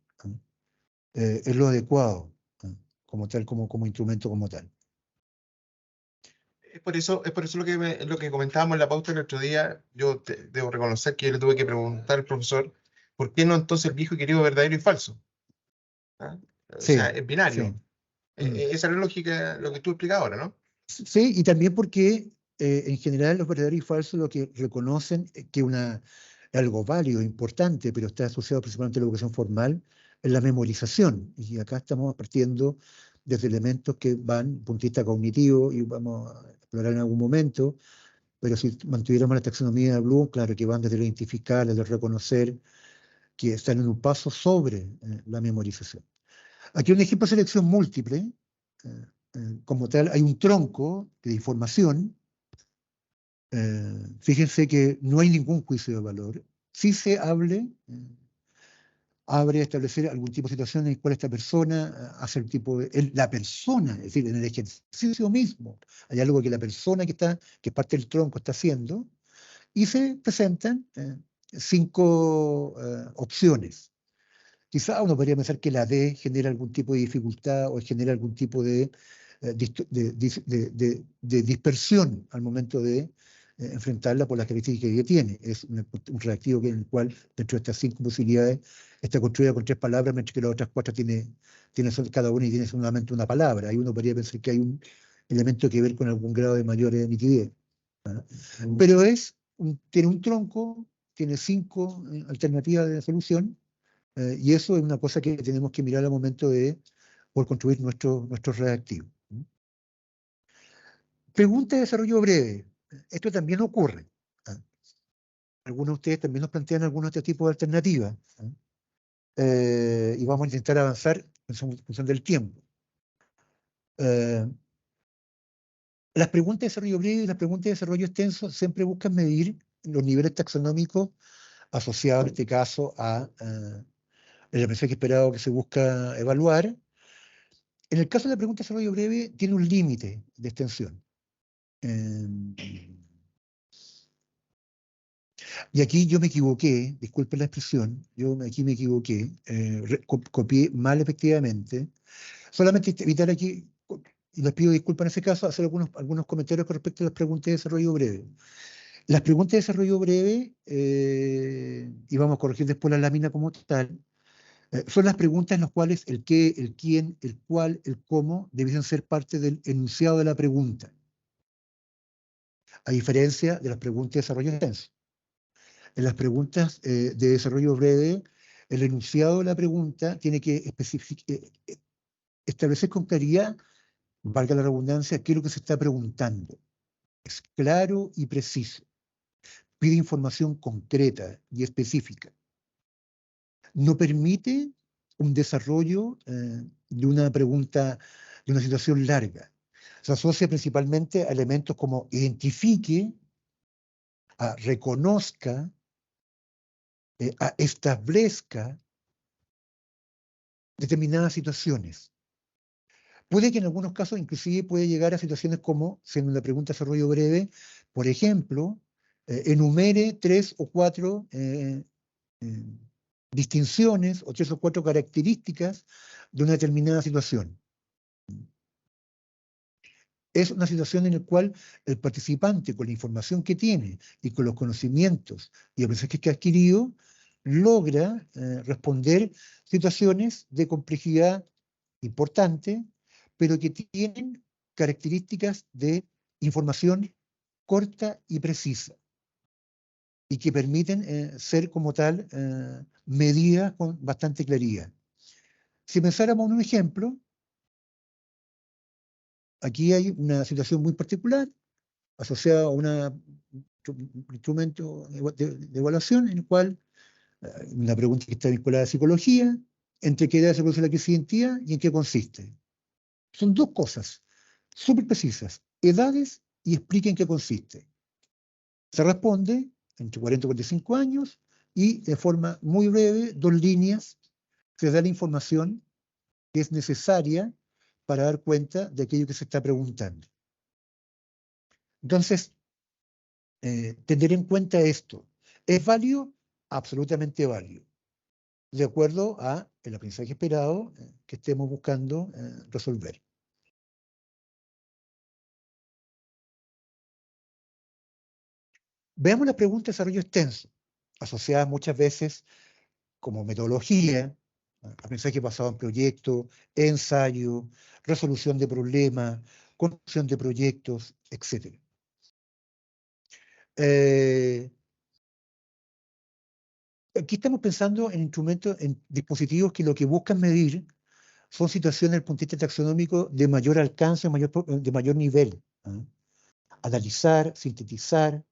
Es lo adecuado, como tal, como instrumento como tal. es por eso lo que comentábamos en la pauta el otro día. Yo debo reconocer que yo le tuve que preguntar al profesor por qué no entonces el viejo y querido verdadero y falso. ¿Ah? O sea, Sí, es sí. binario. Mm. Esa es la lógica, lo que tú explicas ahora, ¿no? Sí, y también porque en general los verdaderos y falsos lo que reconocen es que algo válido, importante, pero está asociado principalmente a la educación formal, es la memorización. Y acá estamos partiendo desde elementos que van, punto de vista cognitivo, y vamos a explorar en algún momento, pero si mantuviéramos la taxonomía de Bloom, claro que van desde lo identificar, desde reconocer, que están en un paso sobre la memorización. Aquí un ejemplo de selección múltiple. eh, Como tal, hay un tronco de información. Fíjense que no hay ningún juicio de valor. Si se abre a establecer algún tipo de situación en la cual esta persona hace el tipo de. La persona, es decir, en el ejercicio mismo, hay algo que la persona que es parte del tronco está haciendo, y se presentan 5 opciones. Quizá uno podría pensar que la D genera algún tipo de dificultad o genera algún tipo de dispersión al momento de enfrentarla por las características que tiene. Es un reactivo en el cual, dentro de estas 5 posibilidades, está construida con 3 palabras, mientras que las otras 4 tiene cada una y tiene solamente una palabra. Ahí uno podría pensar que hay un elemento que ver con algún grado de mayor nitidez. Pero tiene un tronco, tiene 5 alternativas de solución, y eso es una cosa que tenemos que mirar al momento de por construir nuestros reactivos. Pregunta de desarrollo breve. Esto también ocurre. Algunos de ustedes también nos plantean algunos de estos tipos de alternativas. Y vamos a intentar avanzar en función del tiempo. Las preguntas de desarrollo breve y las preguntas de desarrollo extenso siempre buscan medir los niveles taxonómicos asociados en este caso a el aprendizaje esperado que se busca evaluar. En el caso de la pregunta de desarrollo breve, tiene un límite de extensión. Y aquí yo me equivoqué, disculpen la expresión, aquí me equivoqué, copié mal efectivamente. Solamente evitar aquí, y les pido disculpas en ese caso, hacer algunos comentarios con respecto a las preguntas de desarrollo breve. Las preguntas de desarrollo breve, y vamos a corregir después la lámina como tal, son las preguntas en las cuales el qué, el quién, el cuál, el cómo debiesen ser parte del enunciado de la pregunta, a diferencia de las preguntas de desarrollo extenso. En las preguntas de desarrollo breve, el enunciado de la pregunta tiene que establecer con claridad, valga la redundancia, qué es lo que se está preguntando. Es claro y preciso. Pide información concreta y específica. No permite un desarrollo de una pregunta, de una situación larga. Se asocia principalmente a elementos como identifique, reconozca, establezca determinadas situaciones. Puede que en algunos casos inclusive puede llegar a situaciones como, siendo una pregunta de desarrollo breve, por ejemplo, enumere 3 o 4 distinciones o 3 o 4 características de una determinada situación. Es una situación en la cual el participante, con la información que tiene y con los conocimientos y aprendizajes que ha adquirido, logra responder situaciones de complejidad importante, pero que tienen características de información corta y precisa, y que permiten ser como tal medidas con bastante claridad. Si pensáramos en un ejemplo, aquí hay una situación muy particular asociada a un instrumento de evaluación en el cual una pregunta que está vinculada a psicología, entre qué edad se produce la crisis de identidad y en qué consiste. Son 2 cosas súper precisas, edades y explica en qué consiste. Se responde entre 40 y 45 años y de forma muy breve, 2 líneas, se da la información que es necesaria para dar cuenta de aquello que se está preguntando. Entonces, tener en cuenta esto. ¿Es válido? Absolutamente válido. De acuerdo a el aprendizaje esperado que estemos buscando resolver. Veamos las preguntas de desarrollo extenso, asociadas muchas veces como metodología, aprendizaje basado en proyectos, ensayo, resolución de problemas, construcción de proyectos, etc. Aquí estamos pensando en instrumentos, en dispositivos que lo que buscan medir son situaciones desde el punto de vista taxonómico de mayor alcance, de mayor nivel. Analizar, sintetizar,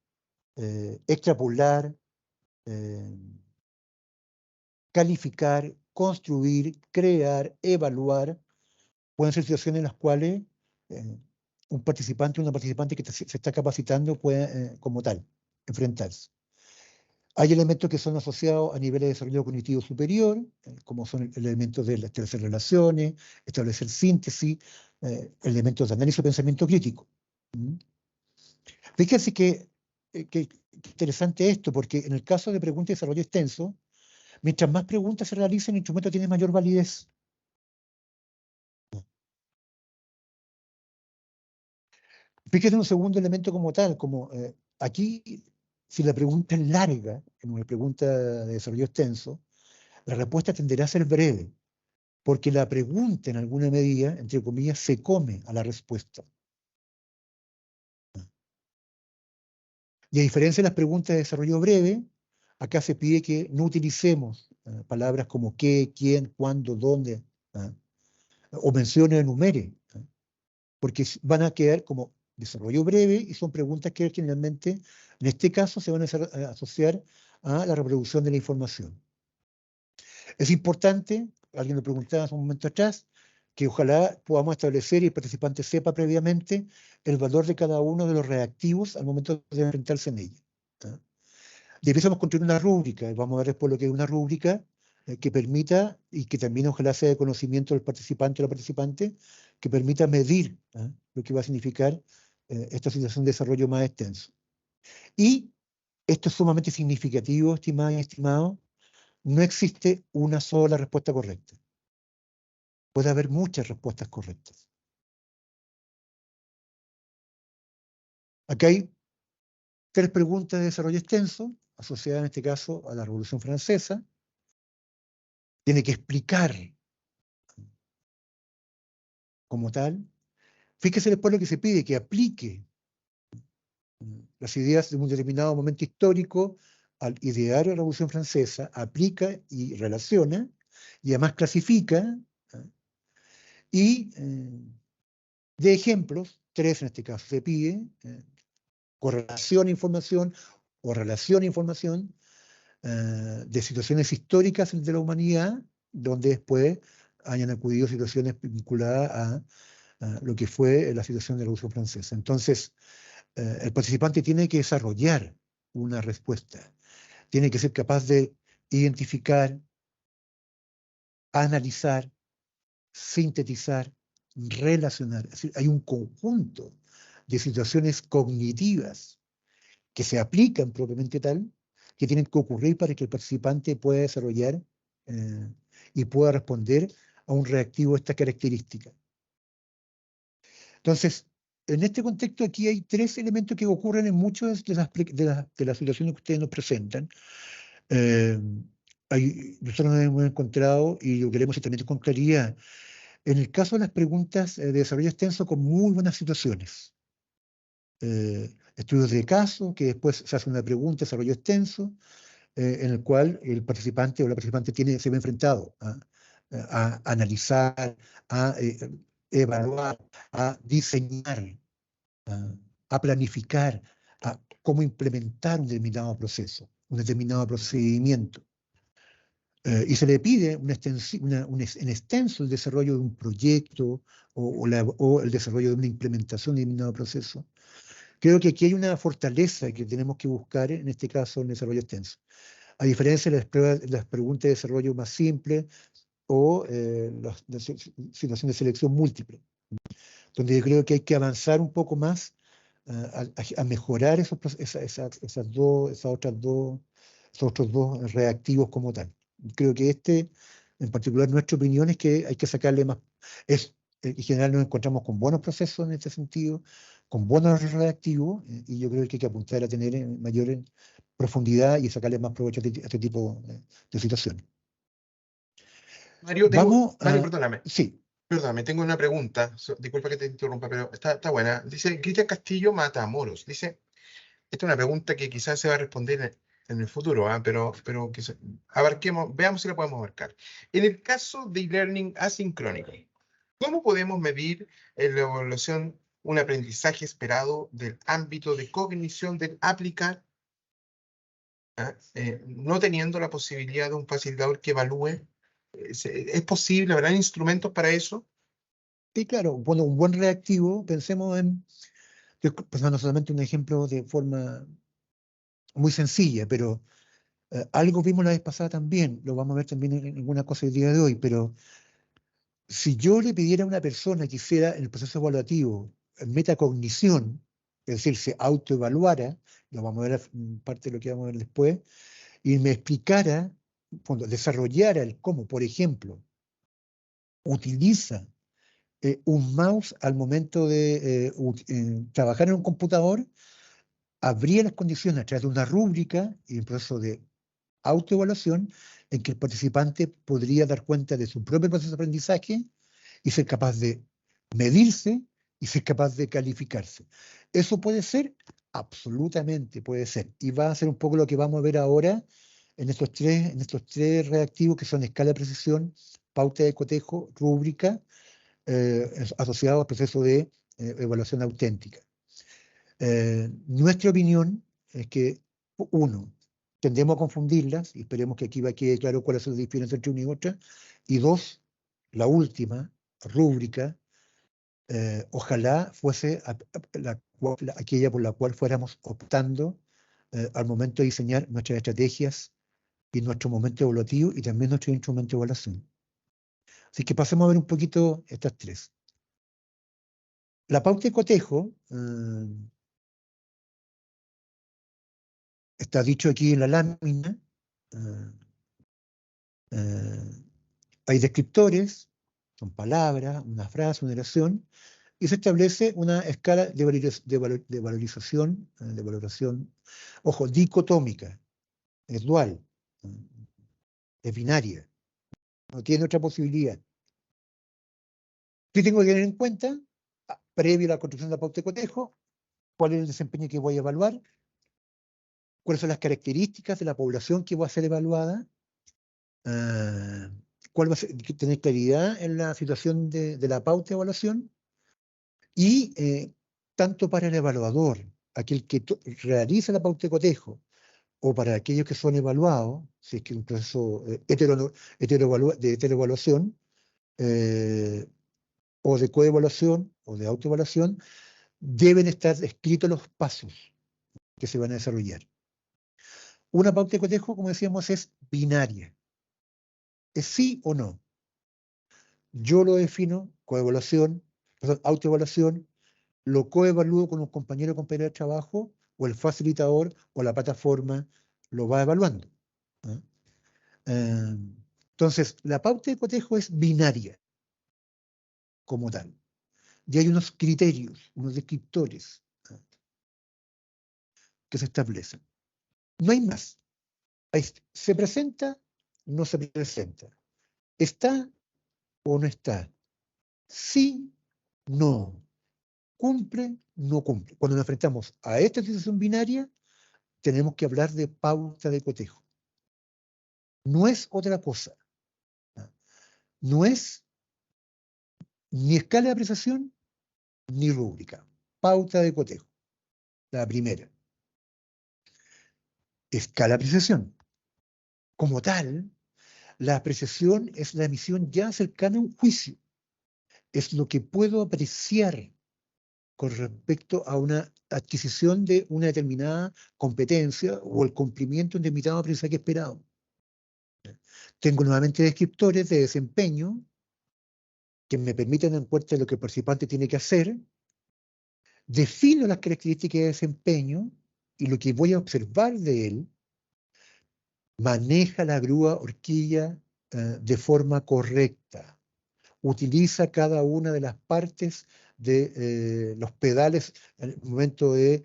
extrapolar, calificar, construir, crear, evaluar, pueden ser situaciones en las cuales un participante o una participante que se está capacitando puede, como tal, enfrentarse. Hay elementos que son asociados a niveles de desarrollo cognitivo superior, como son elementos de establecer relaciones, establecer síntesis, elementos de análisis o pensamiento crítico. Fíjense que interesante esto, porque en el caso de preguntas de desarrollo extenso, mientras más preguntas se realicen, el instrumento tiene mayor validez. Fíjense un segundo elemento como tal, como aquí, si la pregunta es larga, en una pregunta de desarrollo extenso, la respuesta tenderá a ser breve, porque la pregunta en alguna medida, entre comillas, se come a la respuesta. Y a diferencia de las preguntas de desarrollo breve, acá se pide que no utilicemos palabras como qué, quién, cuándo, dónde, o mencione o enumere, porque van a quedar como desarrollo breve y son preguntas que generalmente, en este caso, se van a asociar a la reproducción de la información. Es importante, alguien lo preguntaba hace un momento atrás, que ojalá podamos establecer y el participante sepa previamente el valor de cada uno de los reactivos al momento de enfrentarse en ella. Y empezamos a construir una rúbrica, y vamos a ver después lo que es una rúbrica que permita, y que también ojalá sea de conocimiento del participante o la participante, que permita medir lo que va a significar esta situación de desarrollo más extenso. Y esto es sumamente significativo, estimadas y estimados, no existe una sola respuesta correcta. Puede haber muchas respuestas correctas. Acá hay 3 preguntas de desarrollo extenso, asociadas en este caso a la Revolución Francesa. Tiene que explicar como tal. Fíjese después lo que se pide, que aplique las ideas de un determinado momento histórico al ideario de la Revolución Francesa, aplica y relaciona, y además clasifica, y de ejemplos, 3 en este caso se pide, correlación a información o relación a información de situaciones históricas de la humanidad, donde después hayan acudido situaciones vinculadas a lo que fue la situación de la Revolución Francesa. Entonces, el participante tiene que desarrollar una respuesta, tiene que ser capaz de identificar, analizar, sintetizar, relacionar. Es decir, hay un conjunto de situaciones cognitivas que se aplican propiamente tal, que tienen que ocurrir para que el participante pueda desarrollar y pueda responder a un reactivo de esta característica. Entonces, en este contexto aquí hay 3 elementos que ocurren en muchas de las situaciones que ustedes nos presentan. Nosotros nos hemos encontrado, y lo queremos también con claridad, en el caso de las preguntas de desarrollo extenso, con muy buenas situaciones. Estudios de caso, que después se hace una pregunta de desarrollo extenso, en el cual el participante o la participante se ve enfrentado a analizar, a evaluar, a diseñar, a planificar, a cómo implementar un determinado proceso, un determinado procedimiento. Y se le pide un extenso el desarrollo de un proyecto o el desarrollo de una implementación de un determinado proceso. Creo que aquí hay una fortaleza que tenemos que buscar, en este caso, en el desarrollo extenso. A diferencia de las preguntas de desarrollo más simples o las situaciones de selección múltiple, donde yo creo que hay que avanzar un poco más a mejorar esos otros dos reactivos como tal. Creo que en particular, nuestra opinión es que hay que sacarle más. En general nos encontramos con buenos procesos en este sentido, con buenos reactivos, y yo creo que hay que apuntar a tener mayor profundidad y sacarle más provecho a este tipo de situaciones. Mario, Mario, perdóname. sí. Perdóname, tengo una pregunta. Disculpa que te interrumpa, pero está buena. Dice Cristian Castillo Matamoros. Dice, esta es una pregunta que quizás se va a responder en el futuro, pero que abarquemos, veamos si la podemos abarcar. En el caso de e-learning asincrónico, ¿cómo podemos medir en la evaluación un aprendizaje esperado del ámbito de cognición del aplicar, no teniendo la posibilidad de un facilitador que evalúe? ¿Es posible? ¿Habrán instrumentos para eso? Sí, claro. Bueno, un buen reactivo, pensemos pensando solamente un ejemplo de forma muy sencilla, pero algo vimos la vez pasada también, lo vamos a ver también en alguna cosa el día de hoy, pero si yo le pidiera a una persona que hiciera en el proceso evaluativo metacognición, es decir, se autoevaluara, lo vamos a ver parte de lo que vamos a ver después, y me explicara, cuando desarrollara el cómo, por ejemplo, utiliza un mouse al momento de trabajar en un computador, habría las condiciones a través de una rúbrica y un proceso de autoevaluación en que el participante podría dar cuenta de su propio proceso de aprendizaje y ser capaz de medirse y ser capaz de calificarse. ¿Eso puede ser? Absolutamente puede ser. Y va a ser un poco lo que vamos a ver ahora en estos tres reactivos que son escala de precisión, pauta de cotejo, rúbrica, asociado al proceso de evaluación auténtica. Nuestra opinión es que, uno, tendemos a confundirlas, y esperemos que aquí va a quedar claro cuál es la diferencia entre una y otra, y dos, la última, rúbrica, ojalá fuese aquella por la cual fuéramos optando al momento de diseñar nuestras estrategias y nuestro momento evaluativo y también nuestro instrumento de evaluación. Así que pasemos a ver un poquito estas tres. La pauta de cotejo está dicho aquí en la lámina. Hay descriptores, son palabras, una frase, una oración, y se establece una escala de valorización, de valoración, ojo, dicotómica, es dual, es binaria, no tiene otra posibilidad. ¿Qué tengo que tener en cuenta? Previo a la construcción de la pauta de cotejo, cuál es el desempeño que voy a evaluar, cuáles son las características de la población que va a ser evaluada, cuál va a ser, tener claridad en la situación de la pauta de evaluación, y tanto para el evaluador, aquel que realiza la pauta de cotejo, o para aquellos que son evaluados, si es que es un proceso de heteroevaluación, o de coevaluación, o de autoevaluación, deben estar escritos los pasos que se van a desarrollar. Una pauta de cotejo, como decíamos, es binaria. Es sí o no. Yo lo defino, autoevaluación, lo coevalúo con un compañero o compañera de trabajo, o el facilitador o la plataforma lo va evaluando. Entonces, la pauta de cotejo es binaria, como tal. Y hay unos criterios, unos descriptores que se establecen. No hay más. Se presenta, no se presenta. Está o no está. Sí, no. Cumple, no cumple. Cuando nos enfrentamos a esta situación binaria, tenemos que hablar de pauta de cotejo. No es otra cosa. No es ni escala de apreciación ni rúbrica. Pauta de cotejo. La primera. Escala de apreciación. Como tal, la apreciación es la emisión ya cercana a un juicio. Es lo que puedo apreciar con respecto a una adquisición de una determinada competencia o el cumplimiento de un determinado aprendizaje esperado. Tengo nuevamente descriptores de desempeño que me permiten dar cuenta de lo que el participante tiene que hacer, defino las características de desempeño y lo que voy a observar de él, maneja la grúa horquilla de forma correcta, utiliza cada una de las partes de los pedales en el momento de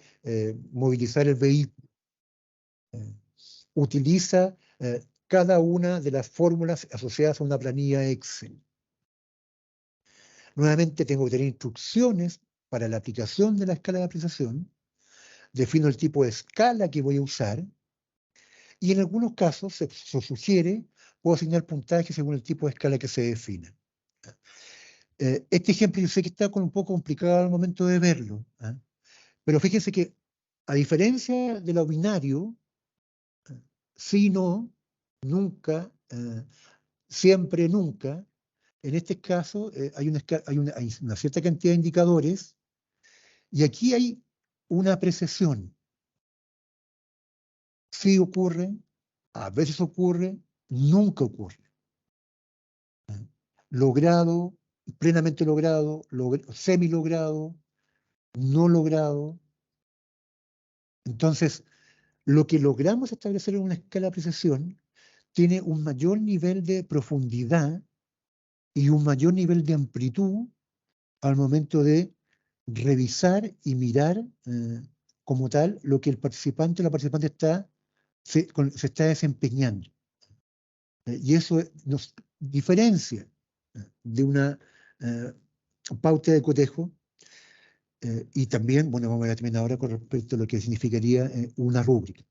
movilizar el vehículo, utiliza cada una de las fórmulas asociadas a una planilla Excel. Nuevamente tengo que tener instrucciones para la aplicación de la escala de apreciación, defino el tipo de escala que voy a usar, y en algunos casos se sugiere, puedo asignar puntajes según el tipo de escala que se defina. Este ejemplo yo sé que está un poco complicado al momento de verlo, pero fíjense que a diferencia de lo binario, sí, no, nunca, siempre, nunca, en este caso hay una cierta cantidad de indicadores y aquí hay una apreciación. Sí ocurre, a veces ocurre, nunca ocurre. Logrado, plenamente logrado, semi-logrado, no logrado. Entonces, lo que logramos establecer en una escala de apreciación tiene un mayor nivel de profundidad y un mayor nivel de amplitud al momento de revisar y mirar como tal lo que el participante o la participante se está desempeñando. Y eso nos diferencia de una pauta de cotejo. Y también, bueno, vamos a ver también ahora con respecto a lo que significaría una rúbrica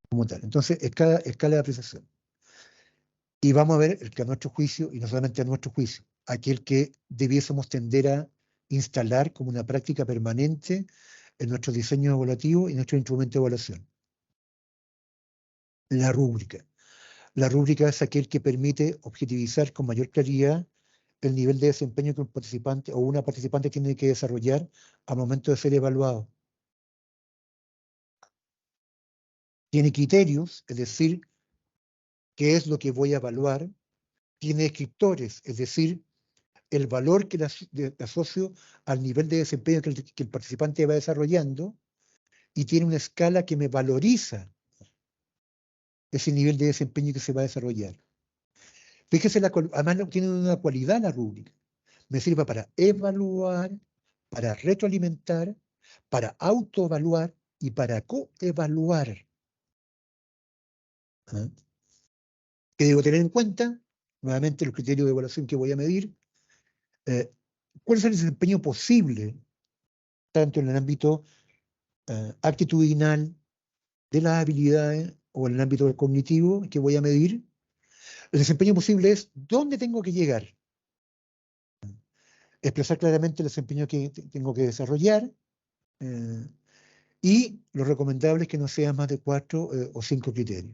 como tal. Entonces, escala de apreciación. Y vamos a ver el que a nuestro juicio, y no solamente a nuestro juicio, aquel que debiésemos tender a instalar como una práctica permanente en nuestro diseño evaluativo y nuestro instrumento de evaluación. La rúbrica. La rúbrica es aquel que permite objetivizar con mayor claridad el nivel de desempeño que un participante o una participante tiene que desarrollar al momento de ser evaluado. Tiene criterios, es decir, qué es lo que voy a evaluar. Tiene descriptores, es decir, el valor que le asocio al nivel de desempeño que el participante va desarrollando, y tiene una escala que me valoriza ese nivel de desempeño que se va a desarrollar. Fíjese, además tiene una cualidad la rúbrica. Me sirve para evaluar, para retroalimentar, para autoevaluar y para coevaluar. ¿Ah? ¿Qué debo tener en cuenta? Nuevamente los criterios de evaluación que voy a medir. ¿Cuál es el desempeño posible, tanto en el ámbito actitudinal, de las habilidades, o en el ámbito del cognitivo que voy a medir? El desempeño posible es dónde tengo que llegar. Expresar claramente el desempeño que tengo que desarrollar, y lo recomendable es que no sean más de 4 o 5 criterios.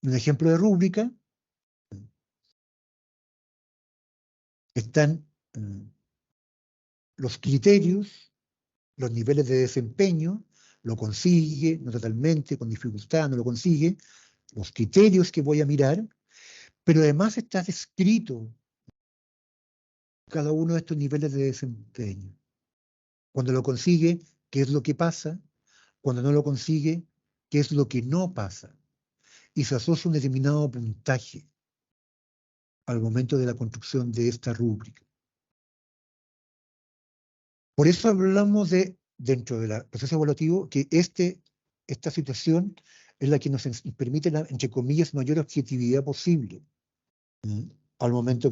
Un ejemplo de rúbrica están los criterios, los niveles de desempeño, lo consigue, no totalmente, con dificultad, no lo consigue, los criterios que voy a mirar, pero además está descrito cada uno de estos niveles de desempeño. Cuando lo consigue, ¿qué es lo que pasa? Cuando no lo consigue, ¿qué es lo que no pasa? Y se asocia un determinado puntaje al momento de la construcción de esta rúbrica. Por eso hablamos dentro del proceso evaluativo, que esta situación es la que nos permite entre comillas, mayor objetividad posible al momento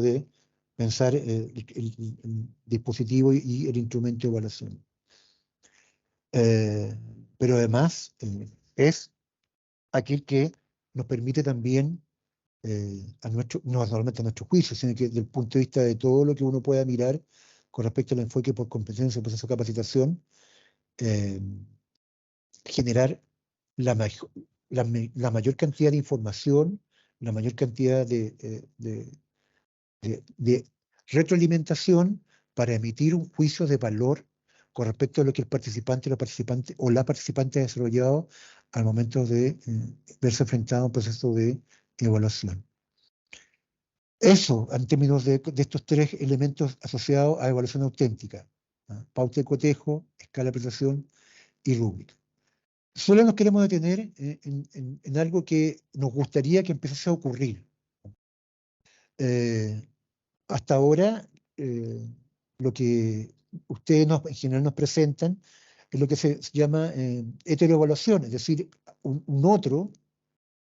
de pensar el dispositivo y el instrumento de evaluación. Pero además es aquel que nos permite también, no solamente a nuestro juicio, sino que desde el punto de vista de todo lo que uno pueda mirar con respecto al enfoque por competencia en proceso de capacitación, generar la mayor cantidad de información, la mayor cantidad de retroalimentación para emitir un juicio de valor con respecto a lo que el participante o la participante ha desarrollado al momento de verse enfrentado a un proceso de evaluación. Eso, en términos de estos 3 elementos asociados a evaluación auténtica: pauta de cotejo, escala de apreciación y rúbrica. Solo nos queremos detener en algo que nos gustaría que empezase a ocurrir. Hasta ahora, lo que ustedes en general nos presentan es lo que se llama heteroevaluación, es decir, un otro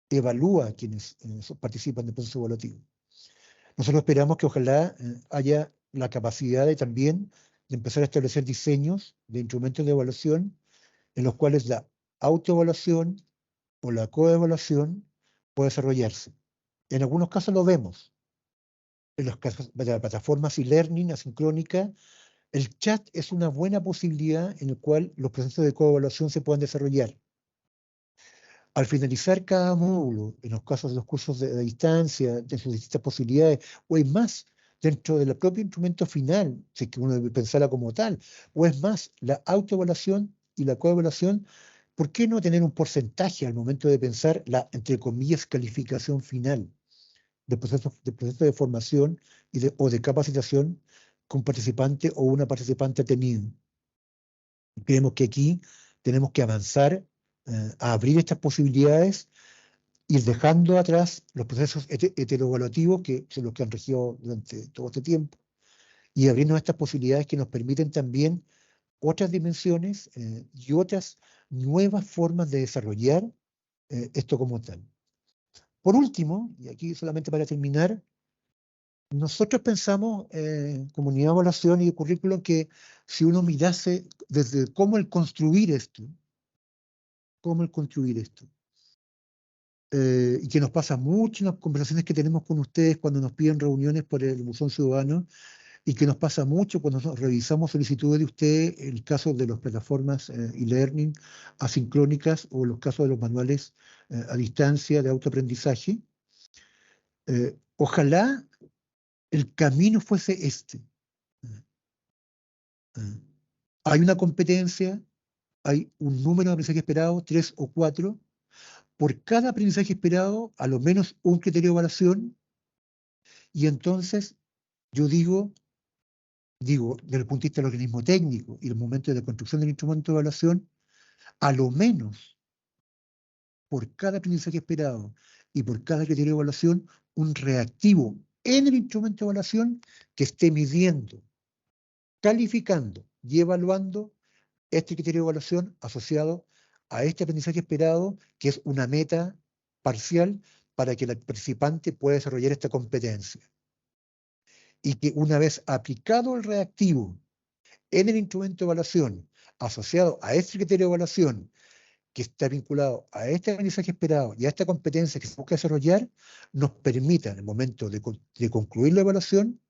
evalúa a quienes participan del proceso evaluativo. Nosotros esperamos que ojalá haya la capacidad también de empezar a establecer diseños de instrumentos de evaluación en los cuales la autoevaluación o la coevaluación puede desarrollarse. En algunos casos lo vemos. En los casos de la plataforma e-learning asincrónica, el chat es una buena posibilidad en la cual los procesos de coevaluación se puedan desarrollar. Al finalizar cada módulo, en los casos de los cursos de distancia, de sus distintas posibilidades, o es más, dentro del propio instrumento final, si es que uno debe pensarla como tal, o es más, la autoevaluación y la coevaluación, ¿por qué no tener un porcentaje al momento de pensar la, entre comillas, calificación final del proceso de formación o de capacitación que un participante o una participante ha tenido? Creemos que aquí tenemos que avanzar a abrir estas posibilidades, ir dejando atrás los procesos heteroevaluativos que son los que han regido durante todo este tiempo, y abrirnos estas posibilidades que nos permiten también otras dimensiones y otras nuevas formas de desarrollar esto como tal. Por último, y aquí solamente para terminar, nosotros pensamos, comunidad de evaluación y currículum, que si uno mirase desde cómo el construir esto, y que nos pasa mucho en las conversaciones que tenemos con ustedes cuando nos piden reuniones por el Buzón Ciudadano, y que nos pasa mucho cuando revisamos solicitudes de ustedes, el caso de las plataformas e-learning asincrónicas o los casos de los manuales a distancia de autoaprendizaje. Ojalá el camino fuese este. Hay una competencia, hay un número de aprendizaje esperado, 3 o 4. Por cada aprendizaje esperado, a lo menos un criterio de evaluación. Y entonces, yo digo, desde el punto de vista del organismo técnico y el momento de la construcción del instrumento de evaluación, a lo menos por cada aprendizaje esperado y por cada criterio de evaluación, un reactivo en el instrumento de evaluación que esté midiendo, calificando y evaluando este criterio de evaluación asociado a este aprendizaje esperado, que es una meta parcial para que el participante pueda desarrollar esta competencia. Y que una vez aplicado el reactivo en el instrumento de evaluación asociado a este criterio de evaluación que está vinculado a este aprendizaje esperado y a esta competencia que se busca desarrollar, nos permita en el momento de concluir la evaluación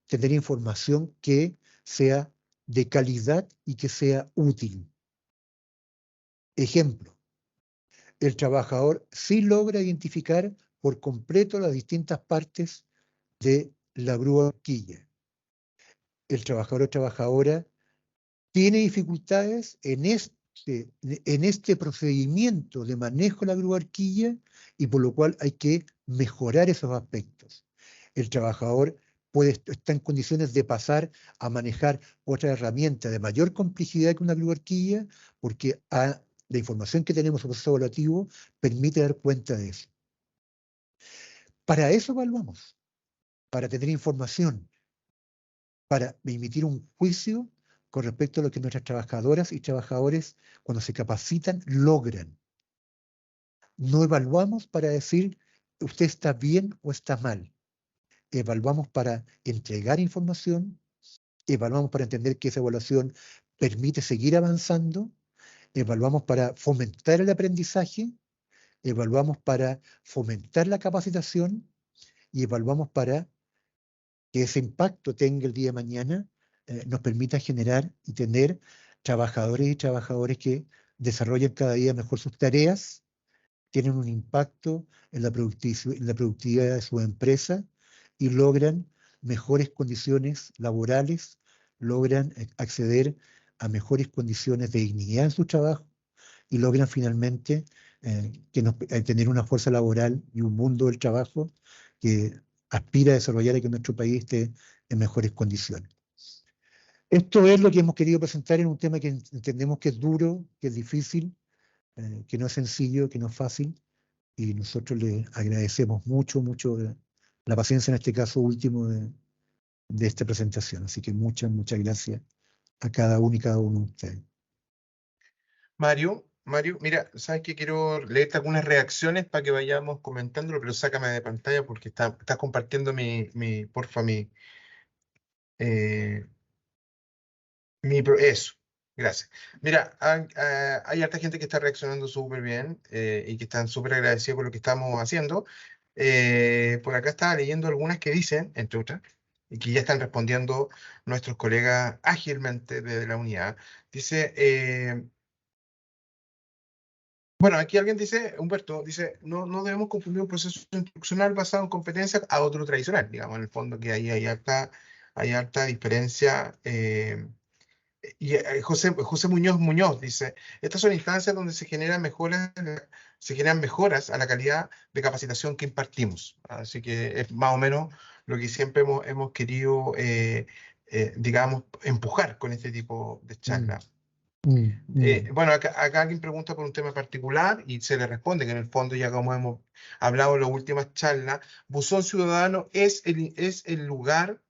tener información que sea de calidad y que sea útil. Ejemplo, el trabajador sí logra identificar por completo las distintas partes de la grúa horquilla. El trabajador o trabajadora tiene dificultades en este procedimiento de manejo de la grúa horquilla y por lo cual hay que mejorar esos aspectos. El trabajador está en condiciones de pasar a manejar otra herramienta de mayor complejidad que una grúa horquilla porque la información que tenemos sobre el proceso evaluativo permite dar cuenta de eso. Para eso evaluamos, para tener información, para emitir un juicio con respecto a lo que nuestras trabajadoras y trabajadores, cuando se capacitan, logran. No evaluamos para decir usted está bien o está mal. Evaluamos para entregar información, evaluamos para entender que esa evaluación permite seguir avanzando, evaluamos para fomentar el aprendizaje, evaluamos para fomentar la capacitación y evaluamos para que ese impacto tenga el día de mañana, nos permita generar y tener trabajadores y trabajadores que desarrollen cada día mejor sus tareas, tienen un impacto en la productividad de su empresa y logran mejores condiciones laborales, logran acceder a mejores condiciones de dignidad en su trabajo y logran finalmente tener una fuerza laboral y un mundo del trabajo que aspira a desarrollar y que nuestro país esté en mejores condiciones. Esto es lo que hemos querido presentar en un tema que entendemos que es duro, que es difícil, que no es sencillo, que no es fácil, y nosotros le agradecemos mucho la paciencia en este caso último de esta presentación. Así que muchas gracias a cada uno y cada uno de ustedes. Mario, mira, sabes que quiero leerte algunas reacciones para que vayamos comentándolo, pero sácame de pantalla porque estás compartiendo porfa, eso. Gracias. Mira, hay harta gente que está reaccionando súper bien y que están súper agradecidos por lo que estamos haciendo. Por acá estaba leyendo algunas que dicen, entre otras, y que ya están respondiendo nuestros colegas ágilmente desde la unidad. Dice, bueno, aquí alguien dice, Humberto, dice, no debemos confundir un proceso instruccional basado en competencias a otro tradicional, digamos, en el fondo que ahí hay harta diferencia. Y José Muñoz dice, estas son instancias donde se generan mejoras a la calidad de capacitación que impartimos. Así que es más o menos lo que siempre hemos querido, digamos, empujar con este tipo de charlas. Bueno, acá alguien pregunta por un tema particular y se le responde que en el fondo, ya como hemos hablado en las últimas charlas, Buzón Ciudadano es el lugar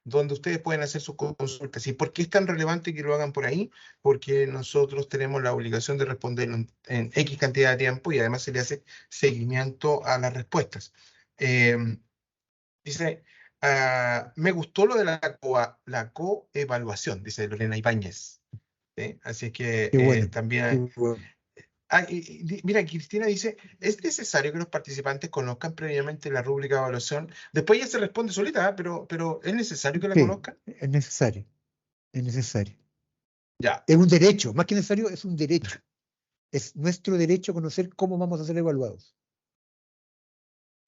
donde ustedes pueden hacer sus consultas. ¿Y por qué es tan relevante que lo hagan por ahí? Porque nosotros tenemos la obligación de responder en X cantidad de tiempo y además se le hace seguimiento a las respuestas. Dice, me gustó lo de la coevaluación, dice Lorena Ibáñez. ¿Sí? Así que Qué bueno, qué también... bueno. Mira, Cristina dice, ¿es necesario que los participantes conozcan previamente la rúbrica de evaluación? Después ya se responde solita, pero ¿es necesario que la Sí, conozcan? es necesario, es necesario. Ya, Es un derecho, más que necesario, es un derecho. Es nuestro derecho conocer cómo vamos a ser evaluados.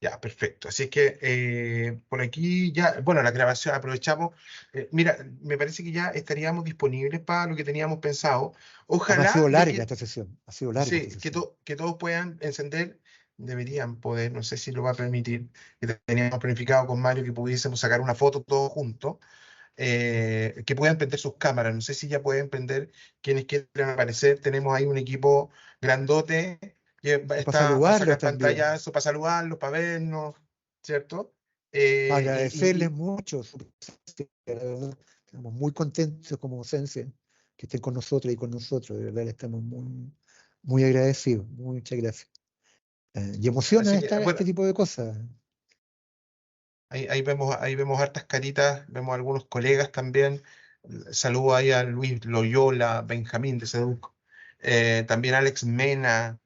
ya, perfecto. Así que por aquí ya, bueno, la grabación aprovechamos. Mira, me parece que ya estaríamos disponibles para lo que teníamos pensado. Además, ha sido Ojalá de larga que, esta sesión, ha sido larga esta sí, sesión. que todos puedan encender, deberían poder, no sé si lo va a permitir, que teníamos planificado con Mario que pudiésemos sacar una foto todos juntos. Que puedan prender sus cámaras. No sé si ya pueden prender quienes quieran aparecer. Tenemos ahí un equipo grandote que Para está para saludarlos sacar también, pantallazo, para saludarlos, para vernos, ¿cierto? para agradecerles Y mucho su presencia, la verdad. Estamos muy contentos como Sense que estén con nosotros y con nosotros. De verdad, estamos muy, muy agradecidos. Muchas gracias. Y emociona así que, este bueno, tipo de cosas. ahí vemos hartas caritas, vemos algunos colegas también. Saludo ahí a Luis Loyola, Benjamín de Seduc, también Alex Mena,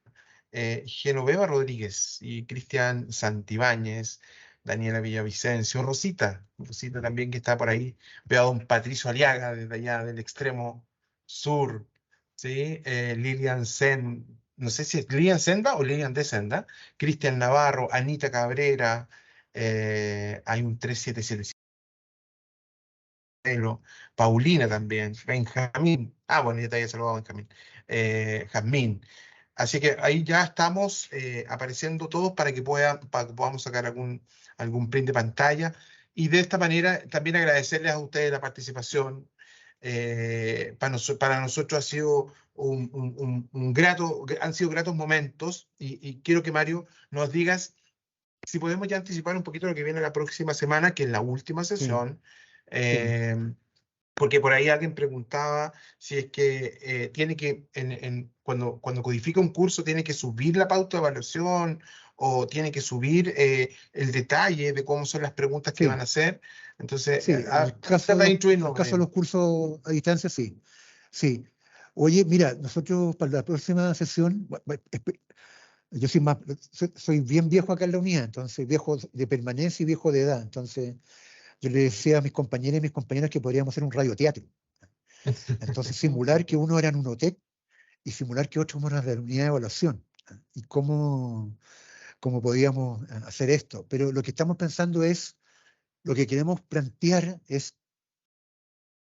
Genoveva Rodríguez y Cristian Santibáñez, Daniela Villavicencio, Rosita también que está por ahí. Veo a don Patricio Aliaga desde allá del extremo sur, ¿sí? Lilian Sen, no sé si es Lilian Senda o Lilian de Senda, Cristian Navarro, Anita Cabrera, hay un 3777, Paulina también, Benjamín, bueno, ya te había saludado Benjamín, Jazmín. Así que ahí ya estamos apareciendo todos para que podamos sacar algún print de pantalla. Y de esta manera también agradecerles a ustedes la participación. Para nosotros ha sido han sido gratos momentos y quiero que Mario nos digas si podemos ya anticipar un poquito lo que viene la próxima semana, que es la última Sí, sesión. sí, eh, Porque por ahí alguien preguntaba si es que tiene que, cuando codifica un curso, tiene que subir la pauta de evaluación o tiene que subir el detalle de cómo son las preguntas que van sí. a hacer. Entonces, Sí, trata de en el instruirnos, caso de Mario. los cursos a distancia, sí. Sí. Oye, mira, nosotros para la próxima sesión, yo soy más, soy bien viejo acá en la unidad, entonces viejo de permanencia y viejo de edad. Entonces, yo le decía a mis compañeros y mis compañeras que podríamos hacer un radioteatro. Entonces, simular que uno era en un UNOTEC y simular que otro era de la unidad de evaluación. Y cómo podíamos hacer esto. Pero lo que estamos pensando es, lo que queremos plantear es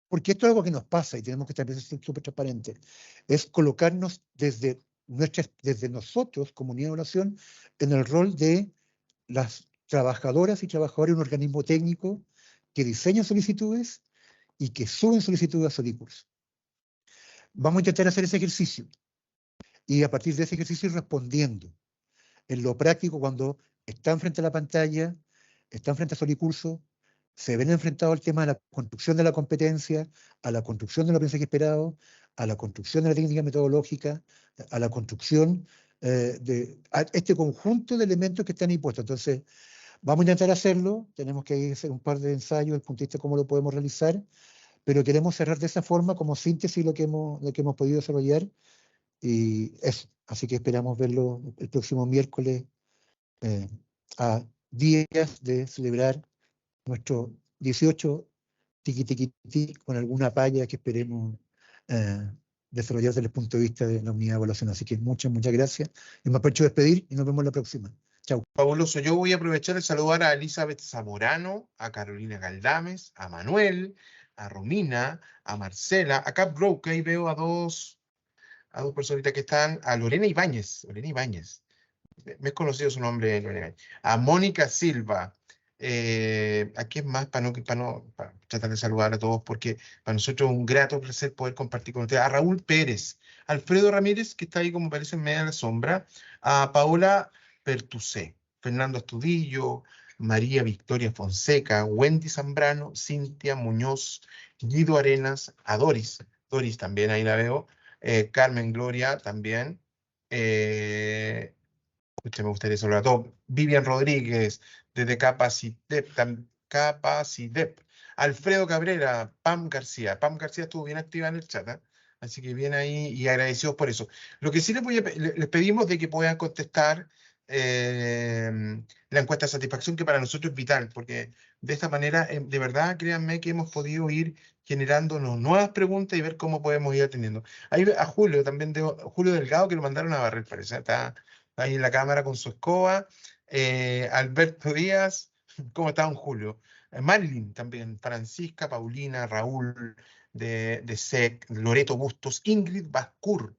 porque esto es algo que nos pasa y tenemos que también ser súper transparentes, es colocarnos desde nosotros, comunidad de evaluación, en el rol de las trabajadoras y trabajadores de un organismo técnico que diseña solicitudes y que suben solicitudes a Solicurs. Vamos a intentar hacer ese ejercicio y a partir de ese ejercicio ir respondiendo en lo práctico cuando están frente a la pantalla, están frente a Solicurso, se ven enfrentados al tema de la construcción de la competencia, a la construcción del aprendizaje esperado, a la construcción de la técnica metodológica, a la construcción a este conjunto de elementos que están impuestos. Entonces, vamos a intentar hacerlo, tenemos que hacer un par de ensayos desde el punto de vista de cómo lo podemos realizar, pero queremos cerrar de esa forma como síntesis lo que hemos podido desarrollar y eso. Así que esperamos verlo el próximo miércoles a días de celebrar nuestro 18 tiqui tiqui tiqui con alguna palla que esperemos eh, desarrollar desde el punto de vista de la unidad de evaluación. Así que muchas gracias. Y me aprovecho de despedir y nos vemos la próxima. Chao. Fabuloso. Yo voy a aprovechar de saludar a Elizabeth Zamorano, a Carolina Galdames, a Manuel, a Romina, a Marcela, a Cap Broke, que ahí veo a dos personitas que están, a Lorena Ibáñez, me es conocido su nombre, Lorena, a Mónica Silva, ¿a quién más? Para tratar de saludar a todos, porque para nosotros es un grato placer poder compartir con ustedes, a Raúl Pérez, Alfredo Ramírez, que está ahí como parece en media de la sombra, a Paola Pertusé, Fernando Astudillo, María Victoria Fonseca, Wendy Zambrano, Cintia Muñoz, Guido Arenas, a Doris también, ahí la veo, Carmen Gloria también, me gustaría saludar a todos, Vivian Rodríguez, desde Capacidep, Alfredo Cabrera, Pam García estuvo bien activa en el chat, ¿eh? Así que bien ahí y agradecidos por eso. Lo que sí les pedimos de que puedan contestar la encuesta de satisfacción, que para nosotros es vital, porque de esta manera, de verdad, créanme que hemos podido ir generándonos nuevas preguntas y ver cómo podemos ir atendiendo. Ahí a Julio también, Julio Delgado, que lo mandaron a barrer, parece, está ahí en la cámara con su escoba. Alberto Díaz, ¿cómo está don Julio? Marilyn también, Francisca, Paulina, Raúl de SEC, Loreto Bustos, Ingrid Bascur,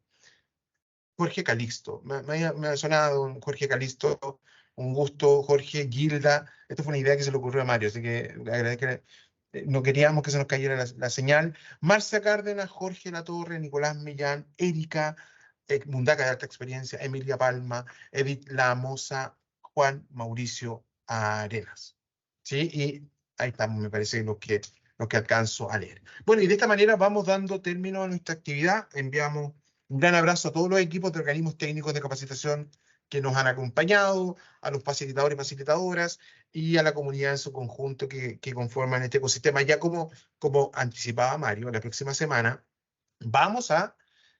Jorge Calixto. Me ha sonado un Jorge Calixto, un gusto, Jorge, Gilda. Esto fue una idea que se le ocurrió a Mario, así que agradezco. No queríamos que se nos cayera la señal. Marcia Cárdenas, Jorge Latorre, Nicolás Millán, Erika Mundaca de alta experiencia, Emilia Palma, Edith Lamosa, Juan Mauricio Arenas. ¿Sí? Y ahí estamos, me parece, los que alcanzo a leer. Bueno, y de esta manera vamos dando término a nuestra actividad. Enviamos un gran abrazo a todos los equipos de organismos técnicos de capacitación que nos han acompañado, a los facilitadores y facilitadoras y a la comunidad en su conjunto que conforman este ecosistema. Ya como anticipaba Mario, la próxima semana vamos a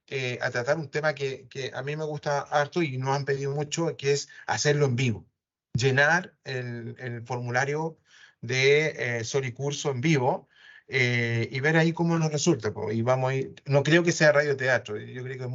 tratar un tema que a mí me gusta harto y nos han pedido mucho, que es hacerlo en vivo. Llenar el formulario de Solicurso en vivo y ver ahí cómo nos resulta. Y vamos a ir, no creo que sea radioteatro, yo creo que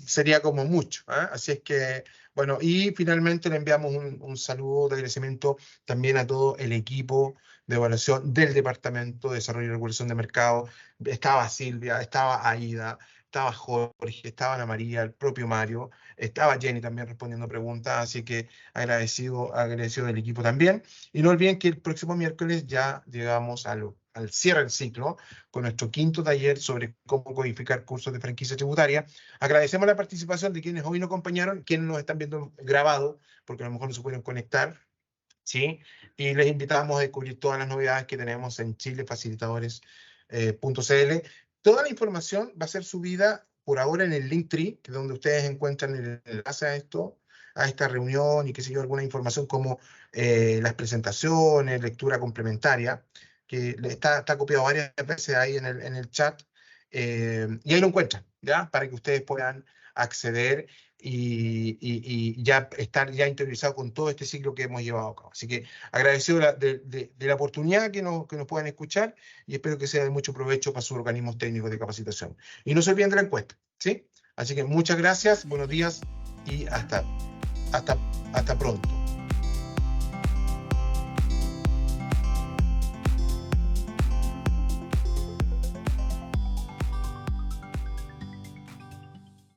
sería como mucho. Así es que, bueno, y finalmente le enviamos un saludo de agradecimiento también a todo el equipo de evaluación del Departamento de Desarrollo y Regulación de Mercado. Estaba Silvia, estaba Aida, estaba Jorge, estaba Ana María, el propio Mario, estaba Jenny también respondiendo preguntas, así que agradecido del equipo también. Y no olviden que el próximo miércoles ya llegamos al cierre del ciclo con nuestro quinto taller sobre cómo codificar cursos de franquicia tributaria. Agradecemos la participación de quienes hoy nos acompañaron, quienes nos están viendo grabado, porque a lo mejor no se pueden conectar, ¿sí? Y les invitamos a descubrir todas las novedades que tenemos en chilefacilitadores.cl. Toda la información va a ser subida por ahora en el Linktree, que es donde ustedes encuentran el enlace a esto, a esta reunión y qué sé yo, alguna información como las presentaciones, lectura complementaria, que está copiado varias veces ahí en el chat, y ahí lo encuentran, ¿ya? Para que ustedes puedan acceder y ya estar ya interiorizado con todo este ciclo que hemos llevado a cabo. Así que agradecido de la oportunidad que nos puedan escuchar y espero que sea de mucho provecho para sus organismos técnicos de capacitación. Y no se olviden de la encuesta, ¿sí? Así que muchas gracias, buenos días y hasta pronto.